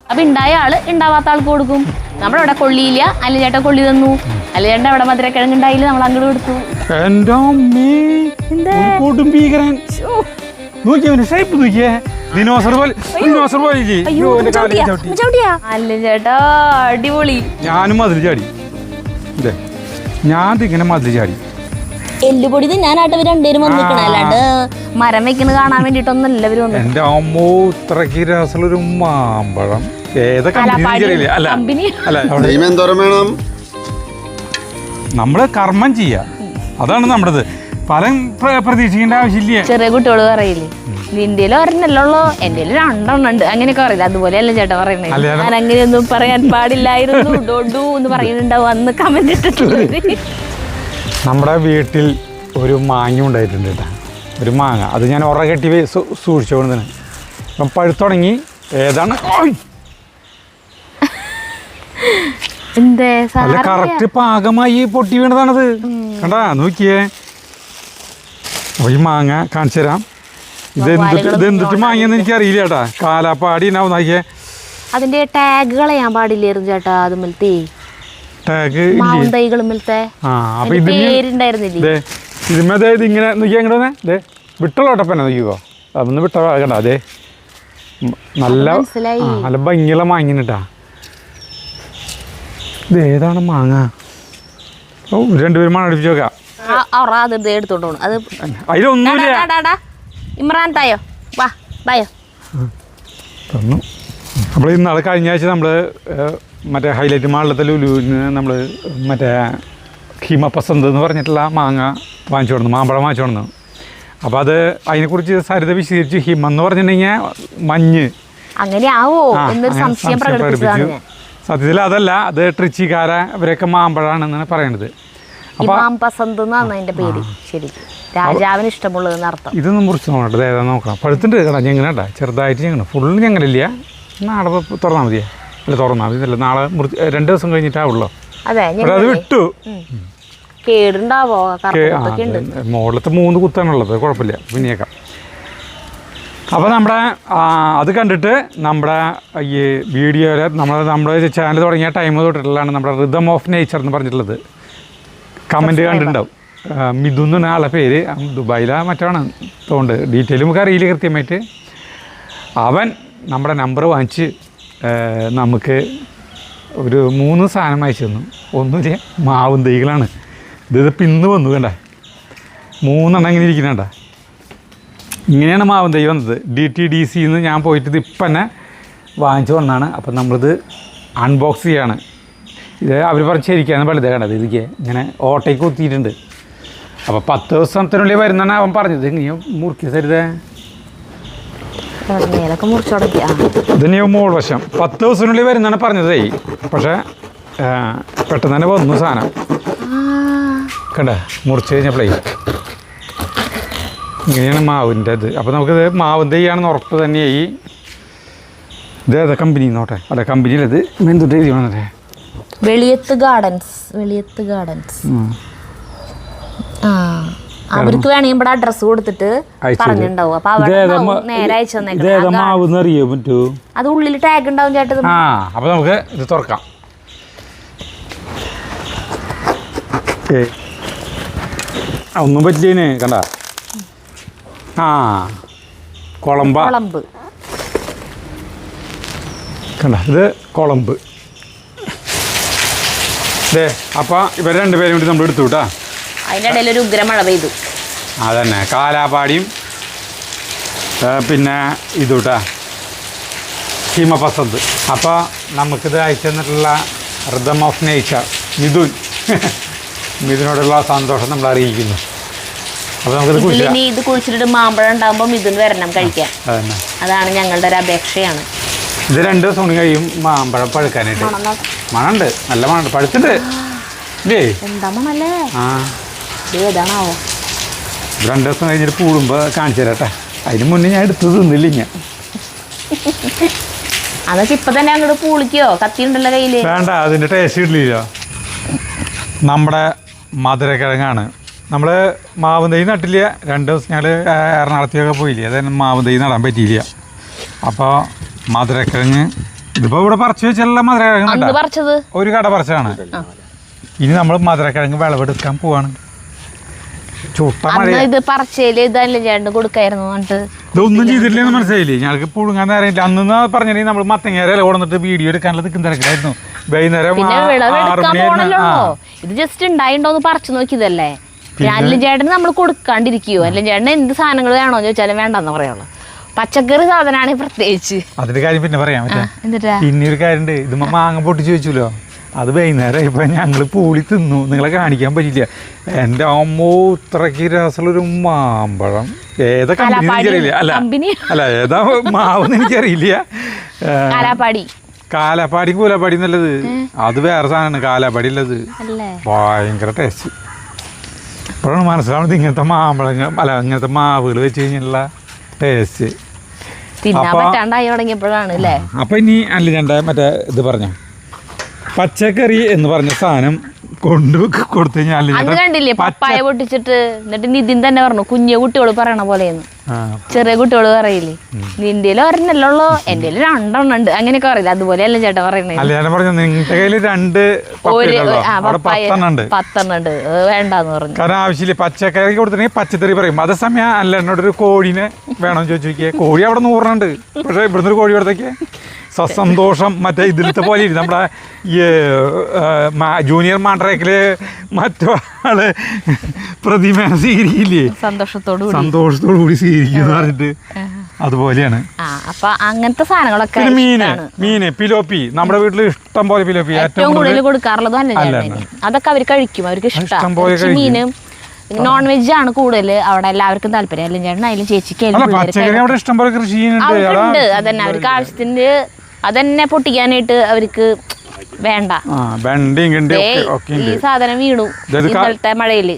അപ്പൊ ഉണ്ടായ ആള് ഉണ്ടാവാത്ത ആൾക്ക് കൊടുക്കും. നമ്മളവിടെ കൊള്ളിയില്ല, അല്ല ചേട്ടൻ കൊള്ളി തന്നു, അല്ല ചേട്ടൻ അവിടെ മധുരക്കിഴങ്ങ് ഉണ്ടായില്ല, നമ്മൾ അങ്ങോട്ട് കൊടുത്തു. അല്ല ചേട്ടാ അടിപൊളി. ഞാനും മതിൽ ചാടി, ഞാൻ ഇങ്ങനെ മതിൽ ചാടി. എല്ലുപൊടി ഞാനായിട്ട് രണ്ടുപേരും വന്നിരിക്കണം, അല്ലാണ്ട് മരം വെക്കുന്നത് കാണാൻ വേണ്ടിട്ടൊന്നും എല്ലാവരും വന്നു. എന്റെ അമ്മോ ഇത്രക്ക് രസമുള്ളൊരു മാമ്പഴം. നമ്മള് കർമ്മം ചെയ്യാ, അതാണ് നമ്മുടേത്. ഫലം പ്രതീക്ഷിക്കേണ്ട ആവശ്യമില്ല. ചെറിയ കുട്ടികള് പറയില്ലേ നിന്റെ ഒരെണ്ണല്ലോ എന്റെ 2 ഉണ്ട് അങ്ങനെയൊക്കെ പറയില്ല, അതുപോലെയല്ല ചേട്ടാ പറയണേ. ഞാൻ അങ്ങനെയൊന്നും പറയാൻ പാടില്ലായിരുന്നു ഡോഡു എന്ന് പറയുന്നുണ്ടാവും അന്ന് കമന്റ് ഇട്ടിട്ടുള്ളത്. നമ്മുടെ വീട്ടിൽ ഒരു മാങ്ങ ഉണ്ടായിട്ടുണ്ട് കേട്ടോ, ഒരു മാങ്ങ. അത് ഞാൻ ഉറകെട്ടി സൂക്ഷിച്ചുകൊണ്ടാണ്. ഇപ്പം പഴുത്തുടങ്ങി. ഏതാണ് അല്ല കറക്റ്റ് പാകമായി പൊട്ടി വീണതാണത്. കണ്ടാ നോക്കിയേ. ഈ മാങ്ങ കാണിച്ചു തരാം. ഇതെന്തിട്ട് മാങ്ങിയെന്ന് എനിക്ക് അറിയില്ല ചേട്ടാ. കാലാപ്പാടി ഉണ്ടാവും നോക്കിയേ. അതിന്റെ ടാഗ് കളയാൻ പാടില്ലായിരുന്നു ചേട്ടാ. അതുമിലത്തെ ടാഗ് പേരുണ്ടായിരുന്നില്ലേ. ഇങ്ങനെ നോക്കിയാ എങ്ങോട്ടേ വിട്ടോട്ടപ്പന്നെ നോക്കിക്കോ. അതൊന്ന് വിട്ടോ കണ്ട. അതെ നല്ല നല്ല ഭംഗിയുള്ള മാങ്ങിട്ടാ. ഇത് ഏതാണ് മാങ്ങ? ഓ രണ്ടുപേരും മണം അടിപ്പിച്ച് നോക്കാം. അതിലൊന്നുമില്ല. ഇമ്രാൻ തായോ വാ തായോ തന്നു. നമ്മൾ ഇന്നാൾ കഴിഞ്ഞ ആഴ്ച നമ്മൾ മറ്റേ ഹൈലൈറ്റ് മാളിലത്തെ ലുലുവിന് നമ്മൾ മറ്റേ ഹിമപസന്ത് എന്ന് പറഞ്ഞിട്ടുള്ള മാങ്ങ വാങ്ങിച്ചു കൊടുന്നു, മാമ്പഴം വാങ്ങിച്ചു കൊടുന്നു. അപ്പോൾ അത് അതിനെക്കുറിച്ച് സരിത വിശദീകരിച്ച് ഹിമ എന്ന് പറഞ്ഞിട്ടുണ്ടെങ്കിൽ മഞ്ഞ് അങ്ങനെ ആവോ എന്നൊരു സംശയം പ്രകടിപ്പിച്ചു. സത്യത്തിൽ അതല്ല, അത് ട്രിച്ചിക്കാര ഇവരൊക്കെ മാമ്പഴാണെന്നാണ് പറയണത്. രാജാവിന് ഇഷ്ടമുള്ളതെന്ന് അർത്ഥം. ഇതൊന്നും മുറിച്ച് നോക്കട്ടെ, ഏതാ നോക്കണം. പഴുത്തിട്ട് കേട്ടോ ഞങ്ങനെട്ടാ, ചെറുതായിട്ട് ഞങ്ങൾ ഫുള്ള് ഞങ്ങളില്ല. നാളെ തുറന്നാൽ മതിയാ, അല്ല തുറന്നാൽ മതി. അല്ല നാളെ 2 ദിവസം കഴിഞ്ഞിട്ടാവുള്ളൂ. അതെ അത് വിട്ടു. കേടുണ്ടാവോ? മുകളിലത്തെ 3 കുത്താണുള്ളത്, കുഴപ്പമില്ല, പിന്നെയേക്കാം. അപ്പോൾ നമ്മുടെ അത് കണ്ടിട്ട് നമ്മുടെ ഈ വീഡിയോയിൽ നമ്മുടെ ചാനൽ തുടങ്ങിയ ടൈം തൊട്ടിട്ടുള്ളതാണ് നമ്മുടെ റിതം ഓഫ് നേച്ചർ എന്ന് പറഞ്ഞിട്ടുള്ളത്. കമൻറ്റ് കണ്ടിട്ടുണ്ടാവും. മിഥുൻ എന്നാണ് ആളെ പേര്. ദുബായിലാണ് മറ്റാണ് തോണ്ട്, ഡീറ്റെയിൽ നമുക്ക് അറിയില്ല കൃത്യമായിട്ട്. അവൻ നമ്മുടെ നമ്പർ വാങ്ങിച്ച് നമുക്ക് ഒരു 3 സാധനം അയച്ചു തന്നു. ഒന്നുമില്ല, മാവും തൈകളാണ്. ഇതിപ്പോൾ ഇന്ന് വന്നു കണ്ട, 3 എണ്ണം ഇങ്ങനെ ഇരിക്കുന്നുണ്ട. ഇങ്ങനെയാണ് മാവും തൈ വന്നത്. DTDC എന്ന് ഞാൻ പോയിട്ട് ഇത് ഇപ്പം തന്നെ വാങ്ങിച്ചു വന്നാണ്. അപ്പം നമ്മളിത് അൺബോക്സ് ചെയ്യാണ്. ഇത് അവർ പറഞ്ഞ് ശരിക്കാണ് പഴുതേ കണ്ടത്. ഇതിക്ക് ഇങ്ങനെ ഓട്ടയ്ക്ക് കുത്തിയിട്ടുണ്ട്. അപ്പോൾ 10 ദിവസത്തിനുള്ളിൽ വരുന്നതാണ് അവൻ പറഞ്ഞത്. ഇങ്ങനെ മുറുക്കി തരുതേ, ഇതിന് മോൾ വശം 10 ദിവസത്തിനുള്ളിൽ വരുന്നതാണ് പറഞ്ഞതേ. പക്ഷേ പെട്ടെന്ന് തന്നെ വന്നു സാധനം. കണ്ടേ മുറിച്ച് കഴിഞ്ഞപ്പോഴേ ഇങ്ങനെയാണ് മാവിൻ്റെ ഇത്. അപ്പോൾ നമുക്കിത് മാവിൻ തൈയാണെന്ന് ഉറപ്പ് തന്നെയായി. ഇത് ഏതാ കമ്പനി നോട്ടെ? അല്ല കമ്പനിയിലത് എന്തുട്ട് എഴുതി വേണേ, വെളിയത്ത് ഗാർഡൻസ്. അവർക്ക് വേണമെങ്കിൽ ഇവിടെ അഡ്രസ് കൊടുത്തിട്ട് പറഞ്ഞിട്ടുണ്ടാവും. അപ്പൊ നേരെ അയച്ചു പറ്റൂ. അത് ഉള്ളിൽ ടാഗ് ഉണ്ടാവും ചേട്ടത്. അപ്പൊ നമുക്ക് ഇത് തുറക്കാം. ഒന്നും പറ്റില്ലേ കണ്ട. കുളമ്പ് കണ്ട, ഇത് കുളമ്പ്. അപ്പം ഇവർ 2 പേരും കൂടി നമ്മൾ എടുത്തു കേട്ടാ. അതിൻ്റെ ഇടയിൽ ഒരു ഉഗ്രമഴ പെയ്തു. അതന്നെ കാലാപാടിയും പിന്നെ ഇതുട്ടാ ഹിമപസന്ത്. അപ്പോൾ നമുക്കിത് അയച്ചു തന്നിട്ടുള്ള റിതം ഓഫ് നേച്ചർ മിഥുനോടുള്ള സന്തോഷം നമ്മൾ അറിയിക്കുന്നു. അപ്പോൾ നമുക്കിത് ഇത് കുഴിച്ചിട്ട് മാമ്പഴം ഉണ്ടാകുമ്പോൾ മിഥുൻ വരണം കഴിക്കാൻ. അതാണ് ഞങ്ങളുടെ ഒരു അപേക്ഷയാണ്. ഇത് 2 ദിവസം കൊണ്ട് കഴിയും മാമ്പഴം പഴുക്കാനായിട്ട്. മണമുണ്ട്, നല്ല മണമുണ്ട്, പഴുത്തിട്ട്. എന്താ മണല്ലേ? ഏതാണാവോ? 2 ദിവസം കഴിഞ്ഞിട്ട് കൂടുമ്പോൾ കാണിച്ചു തരാട്ടെ. അതിന് മുന്നേ ഞാൻ എടുത്ത് തിന്നില്ല. ഞാൻ അതൊക്കെ ഇപ്പം തന്നെ അങ്ങോട്ട് പൂളിക്കോ? കത്തിയുണ്ടല്ലോ കയ്യിൽ. വേണ്ട, അതിൻ്റെ ടേസ്റ്റ് ഇടില്ല. നമ്മുടെ മധുരക്കിഴങ്ങാണ്. നമ്മൾ മാവും തൈ നട്ടില്ല. 2 ദിവസം ഞങ്ങൾ എറണാകുളത്തേക്കൊക്കെ പോയില്ലേ, അതായത് മാവും തൈ നടാൻ പറ്റിയില്ല. അപ്പോൾ മധുരക്കിഴങ്ങ് ഇതിപ്പോ ഇവിടെ പറിച്ചു വെച്ചുള്ള മധുരക്കിഴങ്ങ് അന്ന് പറിച്ചത് ഒരു കട പറിച്ചാണ്. ഇനി നമ്മൾ മധുരക്കിഴങ്ങ് വിളവെടുക്കാൻ പോവാണ്. ചുട്ട മഴ ഇത് പറിച്ചേല് ഇതല്ലേ ചേട്ടന് കൊടുക്കായിരുന്നു എന്നിട്ട് ഇതൊന്നും ചെയ്തിട്ടില്ലെന്ന് മനസ്സിലായില്ലേ? ഞങ്ങൾക്ക് പുഴുങ്ങാൻ അറിയില്ല. അന്ന് പറഞ്ഞിട്ടുണ്ടെങ്കിൽ നമ്മൾ മത്തങ്ങേര ഇല കൊടുത്തിട്ട് വീഡിയോ എടുക്കാനുള്ള തിക്കും തിരക്കിലായിരുന്നു. വൈകുന്നേരം പിന്നെ വിളവെടുക്കാൻ പോണല്ലോ. ഇത് ജസ്റ്റ് ഉണ്ടായിണ്ടോന്ന് പറിച്ചു നോക്കിയതല്ലേ. അല്ലും ചേട്ടന് നമ്മൾ കൊടുക്കാണ്ടിരിക്കുവോ? അല്ലും ചേട്ടന് എന്ത് സാധനങ്ങൾ വേണോന്ന് ചോദിച്ചാലും വേണ്ടെന്ന് പറയുള്ളൂ. പച്ചക്കറി സാധനമാണ് പ്രത്യേകിച്ച്. അതിന്റെ കാര്യം പിന്നെ പറയാൻ പറ്റാ. എന്നിട്ടാ പിന്നെ ഒരു കാര്യണ്ട്, ഇത് മാങ്ങ പൊട്ടിച്ച് വെച്ചല്ലോ. അത് വൈകുന്നേരം ഇപ്പൊ ഞങ്ങള് പൂളി തിന്നു. നിങ്ങളെ കാണിക്കാൻ പറ്റില്ല. എൻ്റെ അമ്മോ ഇത്രയ്ക്ക് രസമുള്ളൊരു മാമ്പഴം. ഏതാ കമ്പനി എനിക്കറിയില്ല. അല്ല ഏതാ മാവെന്ന് എനിക്കറിയില്ല. കാലാപ്പാടി കൂലാപ്പാടി നല്ലത്. അത് വേറെ സാധനമാണ്. കാലാപ്പാടി ഉള്ളത് ഭയങ്കര ടേസ്റ്റ്. ഇപ്പോഴാണ് മനസ്സിലാവുന്നത് ഇങ്ങനത്തെ മാമ്പഴങ്ങൾ അല്ല ഇങ്ങനത്തെ മാവുകൾ വെച്ച് കഴിഞ്ഞുള്ള ടേസ്റ്റ്. അപ്പൊ ഇനി അല്ല ഞാൻ മറ്റേ ഇത് പറഞ്ഞ പച്ചക്കറി എന്ന് പറഞ്ഞ സാധനം കൊടുത്തു കഴിഞ്ഞാൽ കണ്ടില്ലേ പപ്പായ പൊട്ടിച്ചിട്ട് എന്നിട്ട് നിതിൻ തന്നെ പറഞ്ഞു കുഞ്ഞു കുട്ടികള് പറയണ പോലെയെന്ന്. ചെറിയ കുട്ടികള് പറയില്ലേ നിന്റെ ഒരെണ്ണല്ലോ ഉള്ളൂ എന്റെ 2 എണ്ണം ഉണ്ട് അങ്ങനെയൊക്കെ പറയില്ല. അതുപോലെയല്ല ചേട്ടാ പറയണേ. പപ്പായ 10 ഉണ്ട് വേണ്ടെന്ന് പറഞ്ഞു. കാരണം ആവശ്യമില്ല. പച്ചക്കറി കൊടുത്തിട്ടുണ്ടെങ്കിൽ പച്ചക്കറി പറയും. അതേസമയം അല്ല എന്നോടൊരു കോഴീനെ വേണമെന്ന് ചോദിച്ചു നോക്കിയേ. കോഴി അവിടെ 100 ഉണ്ട്. പക്ഷെ ഇവിടുന്ന് ഒരു കോഴി കൊടുത്തേക്ക് സന്തോഷം. മറ്റേ ഇതിലത്തെ പോലെ നമ്മുടെ ഈ ജൂനിയർ മാണ്ട്രേക്കില് മറ്റൊരാള് പ്രതിമ സ്വീകരിക്കില്ലേ, സന്തോഷത്തോടു കൂടി സ്വീകരിക്കുന്ന പറഞ്ഞിട്ട് അതുപോലെയാണ്. അപ്പൊ അങ്ങനത്തെ സാധനങ്ങളൊക്കെ മീന് പിലോപ്പി നമ്മുടെ വീട്ടിൽ ഇഷ്ടം പോലെ പിലോപ്പി ഏറ്റവും കൂടുതൽ കൊടുക്കാറുള്ളതും അല്ല. അതൊക്കെ അവർ കഴിക്കും. അവർക്ക് ഇഷ്ടം മീനും നോൺ വെജ് ആണ് കൂടുതൽ അവിടെ എല്ലാവർക്കും താല്പര്യം. അല്ലെങ്കിൽ ചേട്ടൻ അതിലും ചേച്ചിക്ക് ഉണ്ട്. അതന്നെ അവർക്ക് ആവശ്യത്തിന് അതന്നെ പൊട്ടിക്കാനായിട്ട് അവർക്ക് വേണ്ട. ഈ സാധനം വീണു ഇന്നലത്തെ മഴയില്.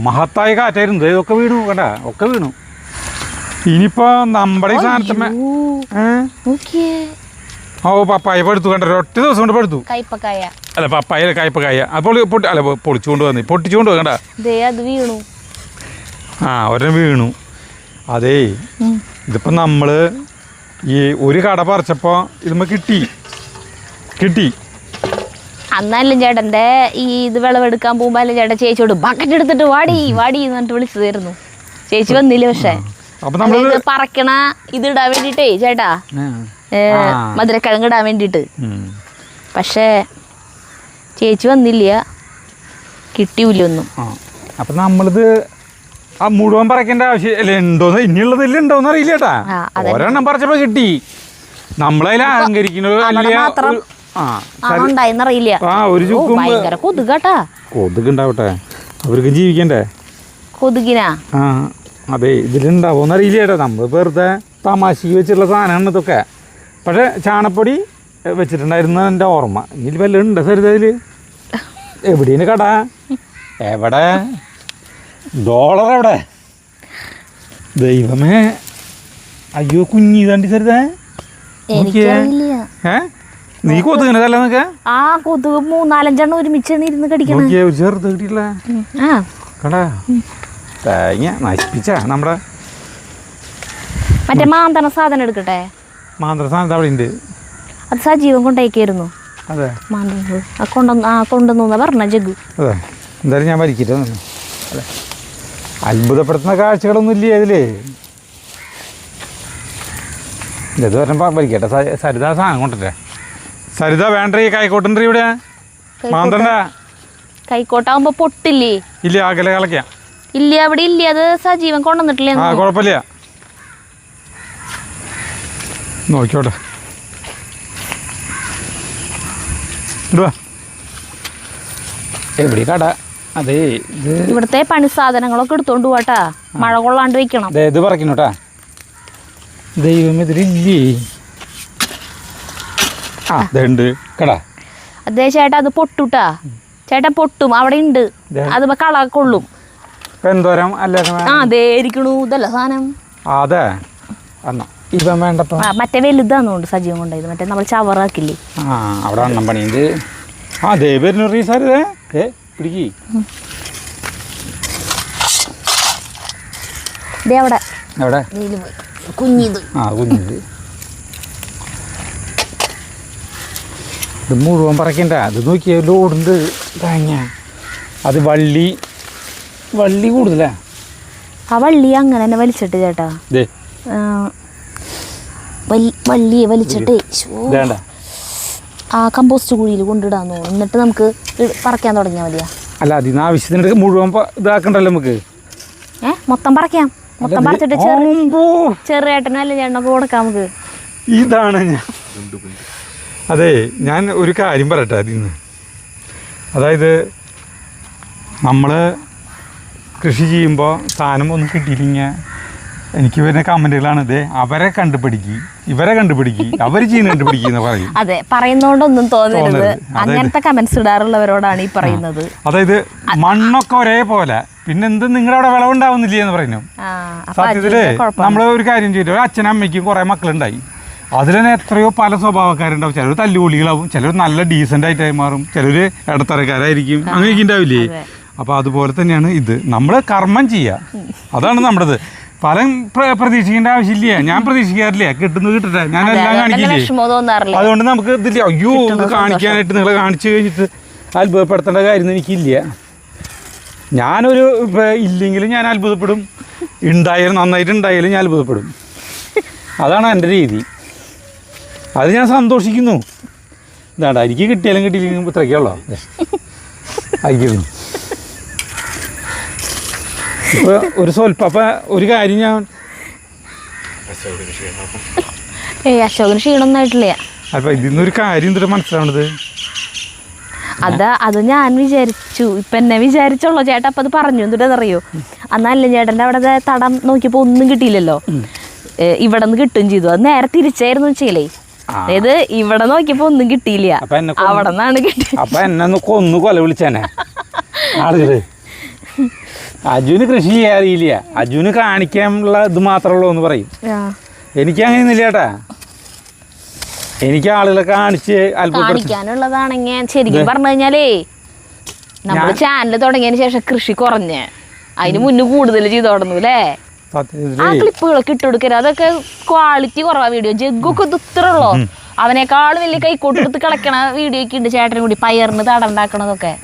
മഹത്തായ കാറ്റായിരുന്നു. ഇതൊക്കെ വീണു കണ്ട ഒക്കെ വീണു. ഇനിയിപ്പോ നമ്മുടെ ഈ സാധനത്തിന് പപ്പായ പടുത്തു കണ്ട ഒറ്റ ദിവസം കൊണ്ട് പടുത്തു. കയ്പക്കായ അല്ല പപ്പായ കയ്പക്കായ അപ്പോൾ അല്ല പൊളിച്ചുകൊണ്ട് വന്നു പൊട്ടിച്ചുകൊണ്ട് കണ്ട അത് വീണു. ഒരെണ്ണം വീണു. അതേ ഇതിപ്പോ നമ്മള് ഈ ഒരു കട പറിച്ചപ്പോ ഇതുമ്മ കിട്ടി അന്നല്ല ചേട്ടന്റെ ഈ ഇത് വിളവെടുക്കാൻ പോകുമ്പോ അല്ല ചേട്ടൻ ചേച്ചിയോട് ബക്കറ്റ് എടുത്തിട്ട് വാടി എന്ന് പറഞ്ഞിട്ട് വിളിച്ചതായിരുന്നു. ചേച്ചി വന്നില്ല. പക്ഷെ പറക്കണ ഇത് ഇടാൻ വേണ്ടിട്ടേ ചേട്ടാ മധുരക്കിഴങ്ങ് ഇടാൻ വേണ്ടിട്ട്. പക്ഷെ ചേച്ചി വന്നില്ല, കിട്ടിയില്ലൊന്നും. അപ്പൊ നമ്മളിത് മുഴുവൻ പറക്കേണ്ട ആവശ്യം ഉണ്ടോന്ന് ഇനിയുള്ളതില്ല ഉണ്ടോന്ന് അറിയില്ല ചേട്ടാ. ഒരെണ്ണം പറിച്ചപ്പോ കിട്ടി. നമ്മളതിൽ അലങ്കരിക്കുന്നത് കൊതുകുണ്ടാവട്ടെ, അവർക്ക് ജീവിക്കണ്ടേ. കൊതുകിനാ അതെ ഇതിലുണ്ടാവോന്ന് അറിയില്ല ചേട്ടാ. നമ്മൾ വെറുതെ തമാശക്ക് വെച്ചിട്ടുള്ള സാധനമാണ് ഇതൊക്കെ. പക്ഷെ ചാണപ്പൊടി വെച്ചിട്ടുണ്ടായിരുന്നു എൻ്റെ ഓർമ്മ. ഇനി വല്ലതും ഉണ്ട് സരിത ഇതില്? എവിടെയാണ് കട? എവിടെ ഡോളർ? എവിടെ? ദൈവമേ, അയ്യോ കുഞ്ഞി തണ്ടി സരിത. നീ കൊതുകിനെ തല്ല നോക്ക. കൊതുക് 3-4 ഒരുമിച്ചാണ് ഇരുന്ന് കടിക്കണം. ചെറുത് കിട്ടിയില്ല കടാ. തേങ്ങ നശിപ്പിച്ച നമ്മുടെ മറ്റേ മാന്തണ സാധനം എടുക്കട്ടെ. മാന്തണ സാധനം അവിടെ ഉണ്ട്. അത് സജീവൻ കൊണ്ടേക്കായിരുന്നു. അതെ കൊണ്ടുവന്നു പറഞ്ഞ ജഗു. അതെ എന്തായാലും ഞാൻ വലിക്കിട്ട്. അതെ അത്ഭുതപ്പെടുത്തുന്ന കാഴ്ചകളൊന്നും ഇല്ലേ അതില്? ഇത് പറഞ്ഞ വലിക്കട്ടെ. സരിത സാധനം കൊണ്ടല്ലേ. സരിത വേണ്ട ഈ കൈക്കോട്ടുണ്ട് ഇവിടെ മാന്തണ്ട. കൈക്കോട്ടാവുമ്പോ പൊട്ടില്ലേ? ഇല്ല അകലെ കളക്കാം. ഇല്ല അവിടെ ഇല്ല. അത് സജീവൻ കൊണ്ടുവന്നിട്ടില്ലേ? കുഴപ്പമില്ല, നോക്കിയോട്ടെ. എവിടെ കട? അതെ ഇവിടുത്തെ പണി സാധനങ്ങളൊക്കെ എടുത്തോണ്ട് പോട്ടാ. മഴ കൊള്ളാണ്ട് വെക്കണം. ഇത് പറക്കണോട്ടാ. ദൈവം ഇതിലില്ലേ? ഉണ്ട് കട. അതെ ചേട്ടാ അത് പൊട്ടൂട്ടാ. ചേട്ടൻ പൊട്ടും. അവിടെ ഉണ്ട്. അത് കള കൊള്ളും. എന്തോരം അല്ലേ? അതേരിക്കണു ഇതല്ല സാധനം. അതെ ഇവൻ വേണ്ടപ്പോ മറ്റേ വലുതാന്നുണ്ട് സജീവം കൊണ്ടായത്. മറ്റേ നമ്മൾ ചവറാക്കില്ലേ അവിടെ എണ്ണം പണിയുണ്ട്. അതേ വരുന്നു റീസാരേ പിടിക്കി. അവിടെ എവിടെ? കുഞ്ഞിത്. കുഞ്ഞിത് ഇത് മുഴുവൻ പറിക്കണ്ട. അത് നോക്കിയാൽ ലോഡുണ്ട് തേങ്ങ. അത് വള്ളി കൂടുതലാ. ആ വള്ളി അങ്ങനെ തന്നെ വലിച്ചിട്ട് ചേട്ടാ, വള്ളിയെ വലിച്ചിട്ടേ ആ കമ്പോസ്റ്റ് കുഴിയിൽ കൊണ്ടിടാന്നോ, എന്നിട്ട് നമുക്ക് പറിക്കാൻ തുടങ്ങിയാൽ മതിയാ. അല്ല, അതിന് ആവശ്യത്തിന് മുഴുവൻ ഇതാക്കണ്ടല്ലോ നമുക്ക്. മൊത്തം പറിക്കാം. മൊത്തം പറിച്ചിട്ട് ചെറുയേട്ടനും അല്ല ചേട്ടനൊക്കെ കൊടുക്കാം നമുക്ക്. ഇതാണ് ഞാൻ. അതെ, ഞാൻ ഒരു കാര്യം പറയട്ടെ അതിന്ന്. അതായത് നമ്മൾ കൃഷി ചെയ്യുമ്പോൾ സാധനം ഒന്നും കിട്ടിയില്ലെങ്കിൽ എനിക്ക് വരുന്ന കമൻറ്റുകളാണ് ഇത് അവരെ കണ്ടുപിടിക്കുക, ഇവരെ കണ്ടുപിടിക്കുക, അവർ ചെയ്യുന്ന കണ്ടുപിടിക്കുക എന്ന് പറയും. അതെ, പറയുന്നോണ്ടൊന്നും തോന്നരുത്. അങ്ങനത്തെ കമന്റ്സ് ഇടാറുള്ളവരോടാണ് ഈ പറയുന്നത്. അതായത് മണ്ണൊക്കെ ഒരേപോലെ, പിന്നെ എന്ത് നിങ്ങളുടെ അവിടെ വിളവുണ്ടാവുന്നില്ലേ എന്ന് പറയുന്നു. സത്യത്തില് നമ്മൾ ഒരു കാര്യം ചെയ്തു, ഒരു അച്ഛനും അമ്മയ്ക്കും കുറേ മക്കളുണ്ടായി. അതിൽ തന്നെ എത്രയോ പല സ്വഭാവക്കാരുണ്ടാവും. ചിലർ തല്ലുകൂലികളാവും, ചിലർ നല്ല ഡീസൻ്റ് ആയിട്ടായി മാറും, ചിലർ ഇടത്തരക്കാരായിരിക്കും, അങ്ങനെയൊക്കെ ഉണ്ടാവില്ലേ. അപ്പോൾ അതുപോലെ തന്നെയാണ് ഇത്. നമ്മൾ കർമ്മം ചെയ്യുക, അതാണ് നമ്മുടേത്. ഫലം പ്രതീക്ഷിക്കേണ്ട ആവശ്യമില്ല. ഞാൻ പ്രതീക്ഷിക്കാറില്ല, കിട്ടുന്നത് കിട്ടട്ടെ, ഞാൻ എല്ലാം കാണിക്കില്ലേ. അതുകൊണ്ട് നമുക്ക് ഇതില്ല, അയ്യോ ഇത് കാണിക്കാനായിട്ട് നിങ്ങളെ കാണിച്ചു കഴിഞ്ഞിട്ട് അത്ഭുതപ്പെടുത്തേണ്ട കാര്യം എനിക്കില്ല. ഞാനൊരു ഇല്ലെങ്കിലും ഞാൻ അത്ഭുതപ്പെടും, ഉണ്ടായാലും നന്നായിട്ട് ഉണ്ടായാലും ഞാൻ അത്ഭുതപ്പെടും. അതാണ് എൻ്റെ രീതി. അത് ഞാൻ സന്തോഷിക്കുന്നു. ഇതാണ്ട എനിക്ക് കിട്ടിയാലും കിട്ടിയില്ലെങ്കിൽ ഇത്രയ്ക്കുള്ളോ അയക്കുന്നു. ഇപ്പോൾ ഒരു സ്വല്പം അപ്പം ഒരു കാര്യം ഞാൻ അശോകന് ക്ഷീണമൊന്നായിട്ടില്ല. അപ്പം ഇതിന്നൊരു കാര്യം എന്തിട്ട് മനസ്സിലാവണത്, അത് ഞാൻ വിചാരിച്ചു. ഇപ്പം എന്നെ വിചാരിച്ചോളൂ ചേട്ടാ. അപ്പം അത് പറഞ്ഞു എന്തിട്ടറിയോ, അന്നല്ല ചേട്ടൻ്റെ അവിടെ തടം നോക്കിയപ്പോൾ ഒന്നും കിട്ടിയില്ലല്ലോ, ഇവിടെ നിന്ന് കിട്ടുകയും ചെയ്തു. അത് നേരെ തിരിച്ചായിരുന്നു വെച്ചേലേ. അതായത് ഇവിടെ നോക്കിയപ്പോൾ ഒന്നും കിട്ടിയില്ല, അവിടെ നിന്നാണ് കിട്ടിയത്. അപ്പം എന്നെ കൊന്നു കൊല വിളിച്ചേനെ ആളുകള്. അജുന് കൃഷി ചെയ്യാറിയില്ല, അജുന് കാണിക്കാനുള്ള ഇത് മാത്രമുള്ളൂ എന്ന് പറയും. എനിക്ക് അങ്ങനെയൊന്നുമില്ല ചേട്ടാ. എനിക്ക് ആളുകളെ കാണിച്ച് കാണിക്കാനുള്ളതാണെങ്കിൽ ശരിക്കും പറഞ്ഞു കഴിഞ്ഞാലേ നമ്മൾ ചാനൽ തുടങ്ങിയതിന് ശേഷം കൃഷി കുറഞ്ഞ് അതിന് മുന്നേ കൂടുതൽ ചെയ്തു തുടങ്ങുന്നു അല്ലേ. ആ ക്ലിപ്പുകളൊക്കെ ഇട്ട് കൊടുക്കരുത്, അതൊക്കെ ക്വാളിറ്റി കുറവാ വീഡിയോ. ജഗ്ഗൊക്കെ ഇത്രയുള്ളൂ, അവനേക്കാളും വലിയ കൈക്കോട്ടെടുത്ത് കളക്കണ വീഡിയോ ഒക്കെ ഉണ്ട് ചേട്ടനും കൂടി. പയറിന് തടം ഉണ്ടാക്കണതൊക്കെ.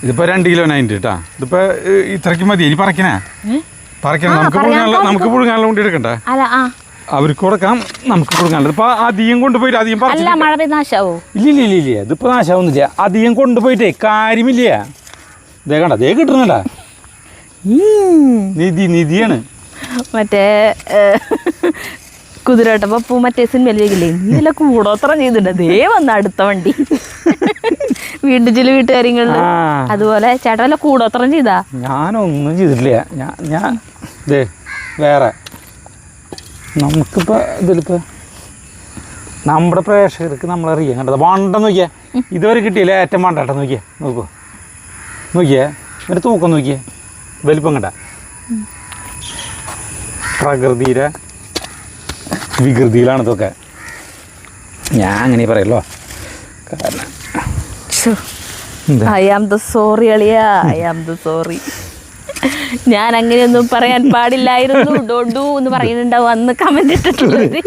ഇതിപ്പോ 2 കിലോ കേട്ടാ. ഇതിപ്പോ ഇത്രയ്ക്ക് മതി. ഇനി പറിക്കണേ നമുക്ക് പുഴുങ്ങാനുള്ള കൊണ്ട് എടുക്കണ്ടേ. അവർക്ക് കൊടുക്കാം, നമുക്ക് പുഴുങ്ങാനുള്ളത്. ഇപ്പൊ അധികം കൊണ്ടുപോയിട്ട് അധികം മഴ നാശാവോ? ഇല്ല, ഇതിപ്പോ നാശാവുന്നില്ല. അധികം കൊണ്ടുപോയിട്ടേ കാര്യമില്ല. ഇതേ കണ്ട, ദേ കിട്ടണണ്ട നിധിയാണ്. മറ്റേ കുതിരവട്ട പപ്പു മറ്റേ സിനിമയിൽ ചെയ്യില്ലേ, നീല കൂടോത്രം ചെയ്തിട്ടുണ്ട്. ദേ വന്ന അടുത്ത വണ്ടി വീണ്ടും ചില വീട്ടുകാര്യങ്ങളില്. അതുപോലെ ചേട്ടൻ വല്ല കൂടോത്രം ചെയ്താ? ഞാനൊന്നും ചെയ്തിട്ടില്ല. ഞാൻ വേറെ നമുക്കിപ്പോൾ ഇതിലിപ്പോൾ നമ്മുടെ പ്രേക്ഷകർക്ക് നമ്മളറിയാം കണ്ടത്. വണ്ടെന്ന് നോക്കിയാൽ ഇതുവരെ കിട്ടിയില്ല. ഏറ്റവും വണ്ടട്ടെ നോക്കിയേ എന്നിട്ട് തൂക്കം നോക്കിയേ, വലിപ്പം കണ്ട. പ്രകൃതിയുടെ വികൃതിയിലാണ് ഇതൊക്കെ. ഞാൻ അങ്ങനെ പറയല്ലോ. കാരണം ഐ ആം ദ സോറി അളിയാ, ഐ ആം ദ സോറി. ഞാൻ അങ്ങനെയൊന്നും പറയാൻ പാടില്ലായിരുന്നു, ഡോഡു എന്ന് പറയുന്നുണ്ടാവും അന്ന് കമന്റ് ഇട്ടിട്ടുള്ളത്.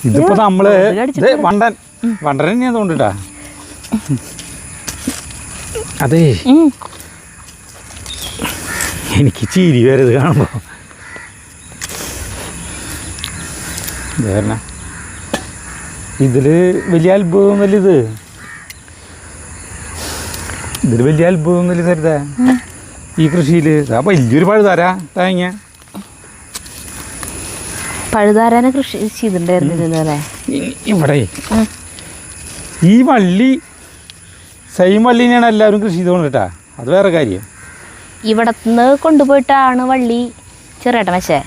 ഇതിപ്പോ നമ്മള് വണ്ടൻ തന്നെയാ തോന്നിട്ടാ. അതെ, എനിക്ക് ചിരി വരത് കാണുമ്പോ. ഇതില് വലിയ അത്ഭുതമൊന്നുമില്ല. ഇതില് വലിയ അത്ഭുതമൊന്നുമില്ല സരിത. ഈ കൃഷിയില് വലിയൊരു പഴുതാരാ തേങ്ങ. പഴുതാരാനെ കൃഷി ചെയ്തിട്ടുണ്ടായിരുന്നില്ലല്ലേ ഇവിടെ. ഈ വള്ളി സെയിം വള്ളിനെയാണ് എല്ലാവരും കൃഷി ചെയ്തോണ്ട് കേട്ടാ. അത് വേറെ കാര്യം. ഇവിടന്ന് കൊണ്ടുപോയിട്ടാണ് വള്ളി ചെറുയേട്ടൻ വെച്ചേ.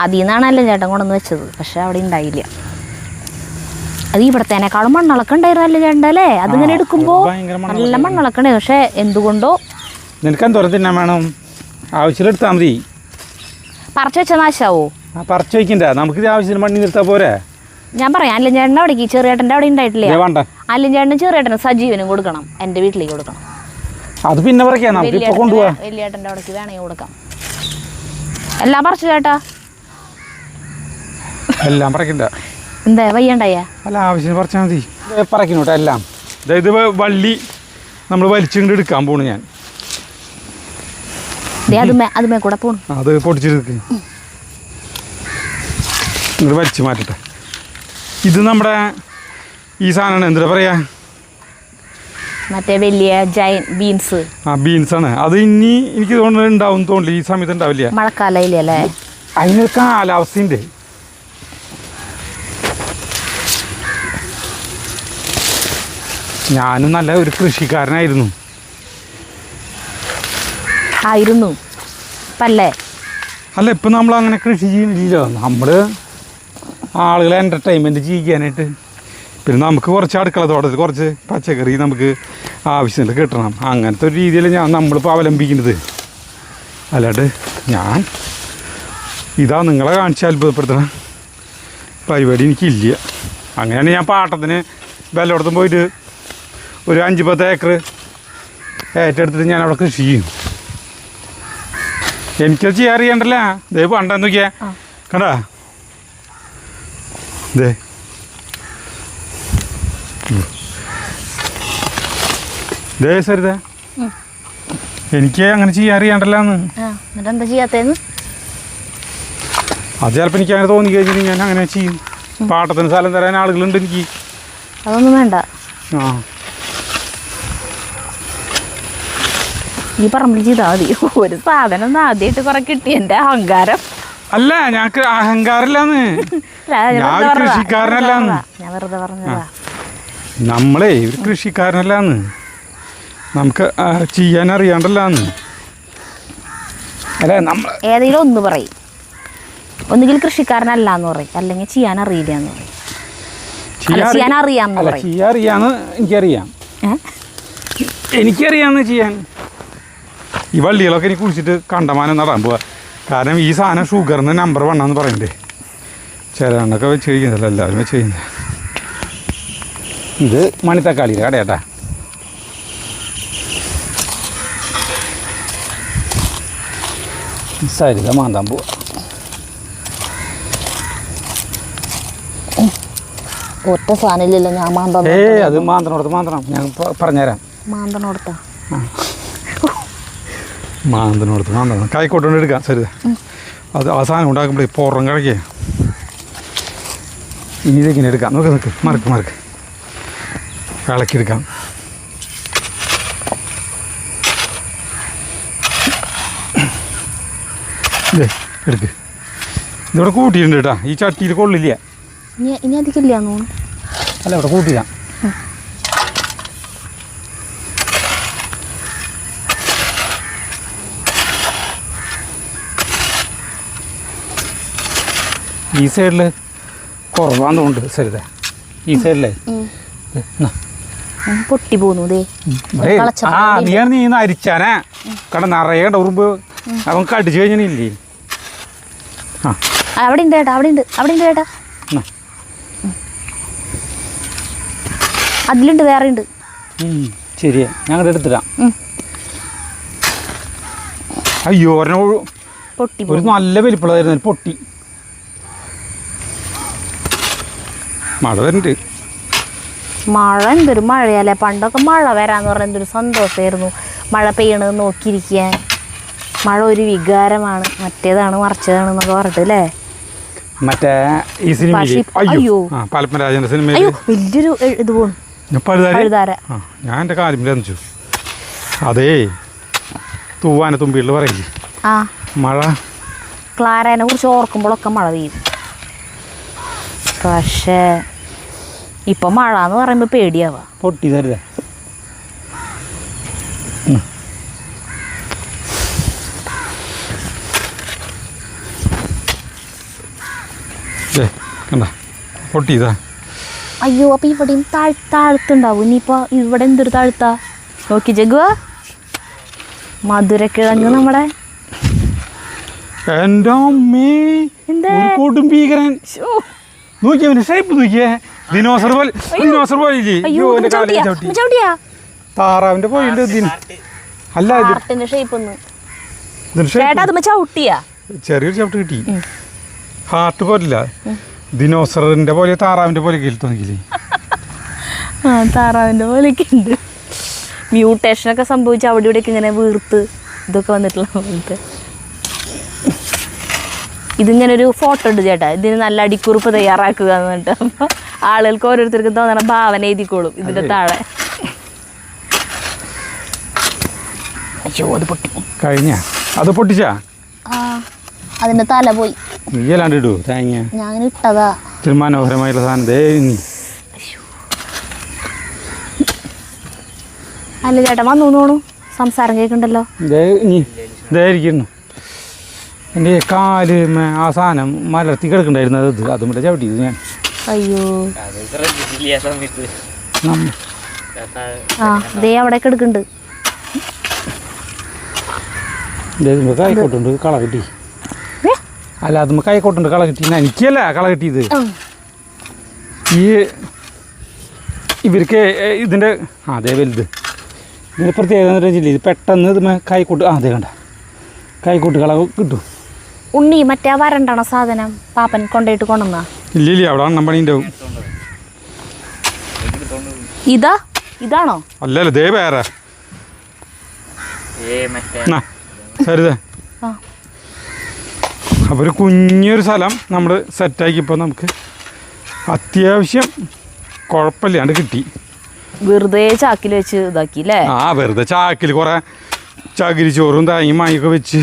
അതിൽ നിന്നാണല്ലോ ചേട്ടൻ കൊണ്ടുവന്ന് വെച്ചത്. പക്ഷെ അവിടെ ഉണ്ടായില്ല. അത് ഇവിടത്തേനേക്കാളും മണ്ണളക്കം ഉണ്ടായിരുന്നല്ലേ ചേട്ടൻ്റെ അല്ലേ? അതിങ്ങനെ എടുക്കുമ്പോ നല്ല മണ്ണളക്കം ഉണ്ടായിരുന്നു. പക്ഷെ എന്തുകൊണ്ടോ നിനക്കെന്തോരം തിന്നാൻ വേണം, ആവശ്യത്തിലെടുത്താൽ മതി. പറിച്ചു വെച്ച നാശാവോ? പറിച്ചു വയ്ക്കണ്ട, നമുക്ക് ആവശ്യത്തിന് മണ്ണി നിർത്താൻ പോരെ. ഞാൻ പറയാം, അല്ലും ചേട്ടൻ്റെ അവിടേക്ക് ചെറിയേട്ടൻ്റെ അവിടെ ഉണ്ടായിട്ടില്ലേ? അല്ലും ചേട്ടനും ചെറിയേട്ടനും സജീവനും കൊടുക്കണം, എൻ്റെ വീട്ടിലേക്ക് കൊടുക്കണം. അത് പിന്നെ പറിക്കാം, നമുക്ക് ഇപ്പൊ കൊണ്ടുപോവാം. വലിയേട്ടൻ്റെ അവിടേക്ക് വേണമെങ്കിൽ കൊടുക്കാം. എല്ലാം പറിച്ചു ചേട്ടാ. എല്ലാം പറിക്കണ്ട. എന്താ വയ്യണ്ടായ? അല്ല, ആവശ്യത്തിന് പറിച്ചാൽ മതി. പറക്കണോട്ടെ എല്ലാം. അതായത് വള്ളി നമ്മൾ വലിച്ചുകൊണ്ട് എടുക്കാൻ പോണു ഞാൻ. അതുമേ കൂടെ പോണു. അത് പൊടിച്ചെടുക്ക്. ഇത് വലിച്ചു മാറ്റട്ടെ. ഇത് നമ്മുടെ ഈ സാധനമാണ്, എന്താ പറയാ, മറ്റേ വലിയ ബീൻസ്. ബീൻസാണ്. അത് ഇനി എനിക്ക് തോന്നുന്നത് ഉണ്ടാവും തോന്നില്ല, ഈ സമയത്ത് ഉണ്ടാവില്ല. മഴക്കാലയില്ലേ, അതിനൊരു കാലാവസ്ഥയുണ്ട്. ഞാനും നല്ല ഒരു കൃഷിക്കാരനായിരുന്നു. പല്ലേ അല്ല, ഇപ്പം നമ്മൾ അങ്ങനെ കൃഷി ചെയ്യുന്നില്ലല്ലോ. നമ്മൾ ആളുകളെ എൻ്റർടൈൻമെൻറ്റ് ചെയ്യാനായിട്ട്. പിന്നെ നമുക്ക് കുറച്ച് അടുക്കള തോട്ടത്തിൽ കുറച്ച് പച്ചക്കറി നമുക്ക് ആവശ്യത്തിൽ കിട്ടണം. അങ്ങനത്തെ ഒരു രീതിയിൽ നമ്മളിപ്പോൾ അവലംബിക്കുന്നത്. അല്ലാണ്ട് ഞാൻ ഇതാ നിങ്ങളെ കാണിച്ച് അത്ഭുതപ്പെടുത്തണ പരിപാടി എനിക്കില്ല. അങ്ങനെയാണ് ഞാൻ പാട്ടത്തിന് വല്ലയിടത്തും പോയിട്ട് ഒരു 5-10 ഏക്കർ ഏറ്റെടുത്തിട്ട് ഞാൻ അവിടെ കൃഷി ചെയ്യും. എനിക്കത് ചെയ്യാൻ അറിയണ്ടല്ലോ. ദേ പണ്ടെന്ന് നോക്കിയാ കണ്ടാ, ദേ ദേ സരിത, എനിക്ക് അങ്ങനെ ചെയ്യാൻ അറിയണ്ടല്ലോന്ന്. എന്താ ചെയ്യാത്തേന്ന്? അത് ചിലപ്പോൾ എനിക്ക് അങ്ങനെ തോന്നി കഴിഞ്ഞാൽ ഞാൻ അങ്ങനെ ചെയ്യും. പാട്ടത്തിന് സ്ഥലം തരാൻ ആളുകളുണ്ട് എനിക്ക്. അതൊന്നും വേണ്ട. ഈ പറമ്പിൽ ചെയ്താൽ മതി. ഒരു സാധനം ആദ്യമായിട്ട് കുറെ കിട്ടി. എൻ്റെ അഹങ്കാരം അല്ല, ഞങ്ങൾക്ക് അഹങ്കാരമില്ലാന്ന്, ഞാൻ കൃഷിക്കാരനല്ലാന്ന്. ഞാൻ വെറുതെ പറഞ്ഞതാ. നമ്മളേ ഒരു കൃഷിക്കാരനല്ലാന്ന്, നമുക്ക് ചെയ്യാൻ അറിയാണ്ടല്ലാന്ന്. അല്ല, നമ്മൾ ഏതെങ്കിലും ഒന്ന് പറയും. ഒന്നുകിൽ കൃഷിക്കാരനല്ല എന്ന് പറയും, അല്ലെങ്കിൽ ചെയ്യാൻ അറിയില്ല എന്ന് പറയും. ചെയ്യാൻ അറിയാമെന്ന് പറയും. ചെയ്യാൻ അറിയാന്ന് എനിക്കറിയാം, എനിക്കറിയാമെന്ന് ചെയ്യാൻ. ഈ വള്ളികളൊക്കെ എനിക്ക് കുടിച്ചിട്ട് കണ്ടമാനം നടാൻ പോവാ. കാരണം ഈ സാധനം ഷുഗറിന് നമ്പർ 1 ആണെന്ന് പറയണ്ടേ. ചിലണ്ണൊക്കെ വെച്ച് കഴിക്കുന്നില്ല, എല്ലാവരും വെച്ച് കഴിയുന്നത്. ഇത് മണിത്തക്കാളിയുടെ കടയാട്ടാ. സരിത മാന്താൻ പോവാ. ഒറ്റ സാധനമില്ലല്ലോ ഞാൻ മാന്തം. അത് മാന്തണോടത്ത് മാന്തണം, ഞാൻ പറഞ്ഞുതരാം. മാന്തണോടത്താ മാന്തണോടത്ത് മാന്തണം. കായ്ക്കോട്ടുകൊണ്ട് എടുക്കാം സരിത. അത് ആ സാധനം ഉണ്ടാക്കുമ്പോഴേ പുറം കിടക്കേ. ഇനി ഇതെങ്ങനെ എടുക്കാം, നോക്ക് മറക്ക് ഇളക്കിയെടുക്കാം. എടുക്ക്. ഇതിവിടെ കൂട്ടിയിട്ടുണ്ട് കേട്ടാ. ഈ ചട്ടിയിൽ കൊള്ളില്ല. ഇനി അധികമില്ല തോന്നുന്നു. അല്ല, ഇവിടെ കൂട്ടില്ല. ഈ സൈഡിൽ കുറവാന്ന് തോന്നുന്നുണ്ട് സരിത. ഈ സൈഡിലേ പൊട്ടി പോന്നു. നീ അരിച്ചാനേ കട നിറയെ ഉറുമ്പ് അവൻ കടിച്ചു കഴിഞ്ഞില്ലേ. അവിടെ ഉണ്ട് ചേട്ടാ, അവിടെ ഉണ്ട് ചേട്ടാ. അതിലുണ്ട്, വേറെ ഉണ്ട്. ശരിയാ, ഞങ്ങൾ എടുത്തിടാം. അയ്യോ, പൊട്ടി ഒരു നല്ല വലിപ്പമുള്ളതായിരുന്നു, പൊട്ടി. മഴ വരുന്നുണ്ട്. മഴ എന്തൊരു മഴയല്ലേ. പണ്ടൊക്കെ മഴ വരാന്ന് പറഞ്ഞാൽ എന്തൊരു സന്തോഷമായിരുന്നു. മഴ പെയ്യണത് നോക്കിയിരിക്കാൻ. മഴ ഒരു വികാരമാണ്. മറ്റേതാണ് മറിച്ചതാണ് എന്നൊക്കെ പറഞ്ഞിട്ട് അല്ലേ. മറ്റേ ഈ സിനിമ പാലപ്പരാജന്റെ സിനിമയിൽ വലിയൊരു ഇത് പോണു. ഞാൻ എൻ്റെ കാര്യം ലഭിച്ചു. അതേ തൂവാന തുമ്പികളിൽ പറയില്ലേ, മഴ ക്ലാരനെ കുറിച്ച് ഓർക്കുമ്പോഴൊക്കെ മഴ പെയ്യും. പക്ഷേ ഇപ്പൊ മഴ എന്ന് പറയുമ്പോ പേടിയാവാ. പൊട്ടി തരുതേ. കണ്ട പൊട്ടിയതാ. അയ്യോ, അപ്പൊ ഇവിടെയും താഴ്ത്തുണ്ടാവും. ഇനിയിപ്പോ ഇവിടെ എന്തൊരു താഴ്ത്താ നോക്കി ജഗുവ. മധുരക്കിഴങ്ങ് നമ്മുടെ എൻ്റെ അമ്മേ, കൊടും ഭീകരൻ. നോക്കിയവന്റെ ഷേപ്പ് നോക്കിയേ, ദിനോസർ പോലെ. താറാവിന്റെ പോയിണ്ട്. അല്ല, ചെറിയൊരു ചവിട്ട് കിട്ടി. ഹാർട്ട് പോലില്ല, ദിനോസറിന്റെ പോലെ താറാവിന്റെ പോലെ തോന്നിക്കില്ലേ. ആ താറാവിൻ്റെ പോലെയൊക്കെ ഉണ്ട്. മ്യൂട്ടേഷനൊക്കെ സംഭവിച്ച് അവിടെ ഇവിടെയൊക്കെ ഇങ്ങനെ വീർത്ത് ഇതൊക്കെ വന്നിട്ടുള്ള പോലത്തെ. ഇതിങ്ങനെ ഒരു ഫോട്ടോ ഉണ്ട് ചേട്ടാ, ഇതിന് നല്ല അടിക്കുറിപ്പ് തയ്യാറാക്കുക എന്ന് പറഞ്ഞിട്ട്. അപ്പോൾ ആളുകൾക്ക് ഓരോരുത്തർക്കും തോന്നണ ഭാവന എഴുതിക്കോളും ഇതിൻ്റെ താഴെ. അയ്യോ അത് പൊട്ടി കഴിഞ്ഞ അത് പൊട്ടിച്ചാ? ആ അതിൻ്റെ തല പോയി. നീ അല്ലാണ്ട് ഇടൂ തേങ്ങ. ഞാൻ ഇട്ടതാ. ഇത്തിരി മനോഹരമായിട്ടുള്ള സാധനം ദേ നീ. അല്ല ചേട്ടാ വന്നു തോണു, സംസാരം കേൾക്കണ്ടല്ലോ. ഇതായിരിക്കുന്നു എൻ്റെ കാല് ആ സാധനം മലർത്തി കിടക്കണ്ടായിരുന്നത്. അത് അതും കൂടെ ചവിട്ടിയത് ഞാൻ. അയ്യോ ആ ദേ അവിടെ കിടക്കുന്നുണ്ട്. കൈക്കോട്ടുണ്ട് കള കിട്ടി. അല്ല അതുമ്പോ കൈക്കോട്ടുണ്ട് കള കിട്ടി. എനിക്കല്ല കള കിട്ടിയത്. ഈ ഇവർക്ക് ഇതിൻ്റെ അതേ വലുത് ഇതിൻ്റെ പ്രത്യേകത എന്ന് വെച്ചില്ല, ഇത് പെട്ടെന്ന് ഇത് കൈക്കോട്ട് അതേ കണ്ട കൈക്കോട്ട് കള കിട്ടും. ഉണ്ണി മറ്റേ വരണ്ടാണോ സാധനം പാപ്പൻ കൊണ്ടുപോയിട്ട് കൊണ്ടുവന്നാ? ഇല്ല അവിടെ അണ്ണം പണി ഉണ്ടാവും. ഇതാണോ? അല്ലല്ലോ ദേ വേറെ സരിതേ. അപ്പോൾ ഒരു കുഞ്ഞൊരു സ്ഥലം നമ്മൾ സെറ്റാക്കിയപ്പോൾ നമുക്ക് അത്യാവശ്യം കുഴപ്പമില്ലാണ്ട് കിട്ടി. വെറുതെ ചാക്കിൽ വെച്ച് ഇതാക്കി അല്ലേ? ആ വെറുതെ ചാക്കിൽ കുറേ ചകിരി ചോറും തേങ്ങയും മായൊക്കെ വെച്ച്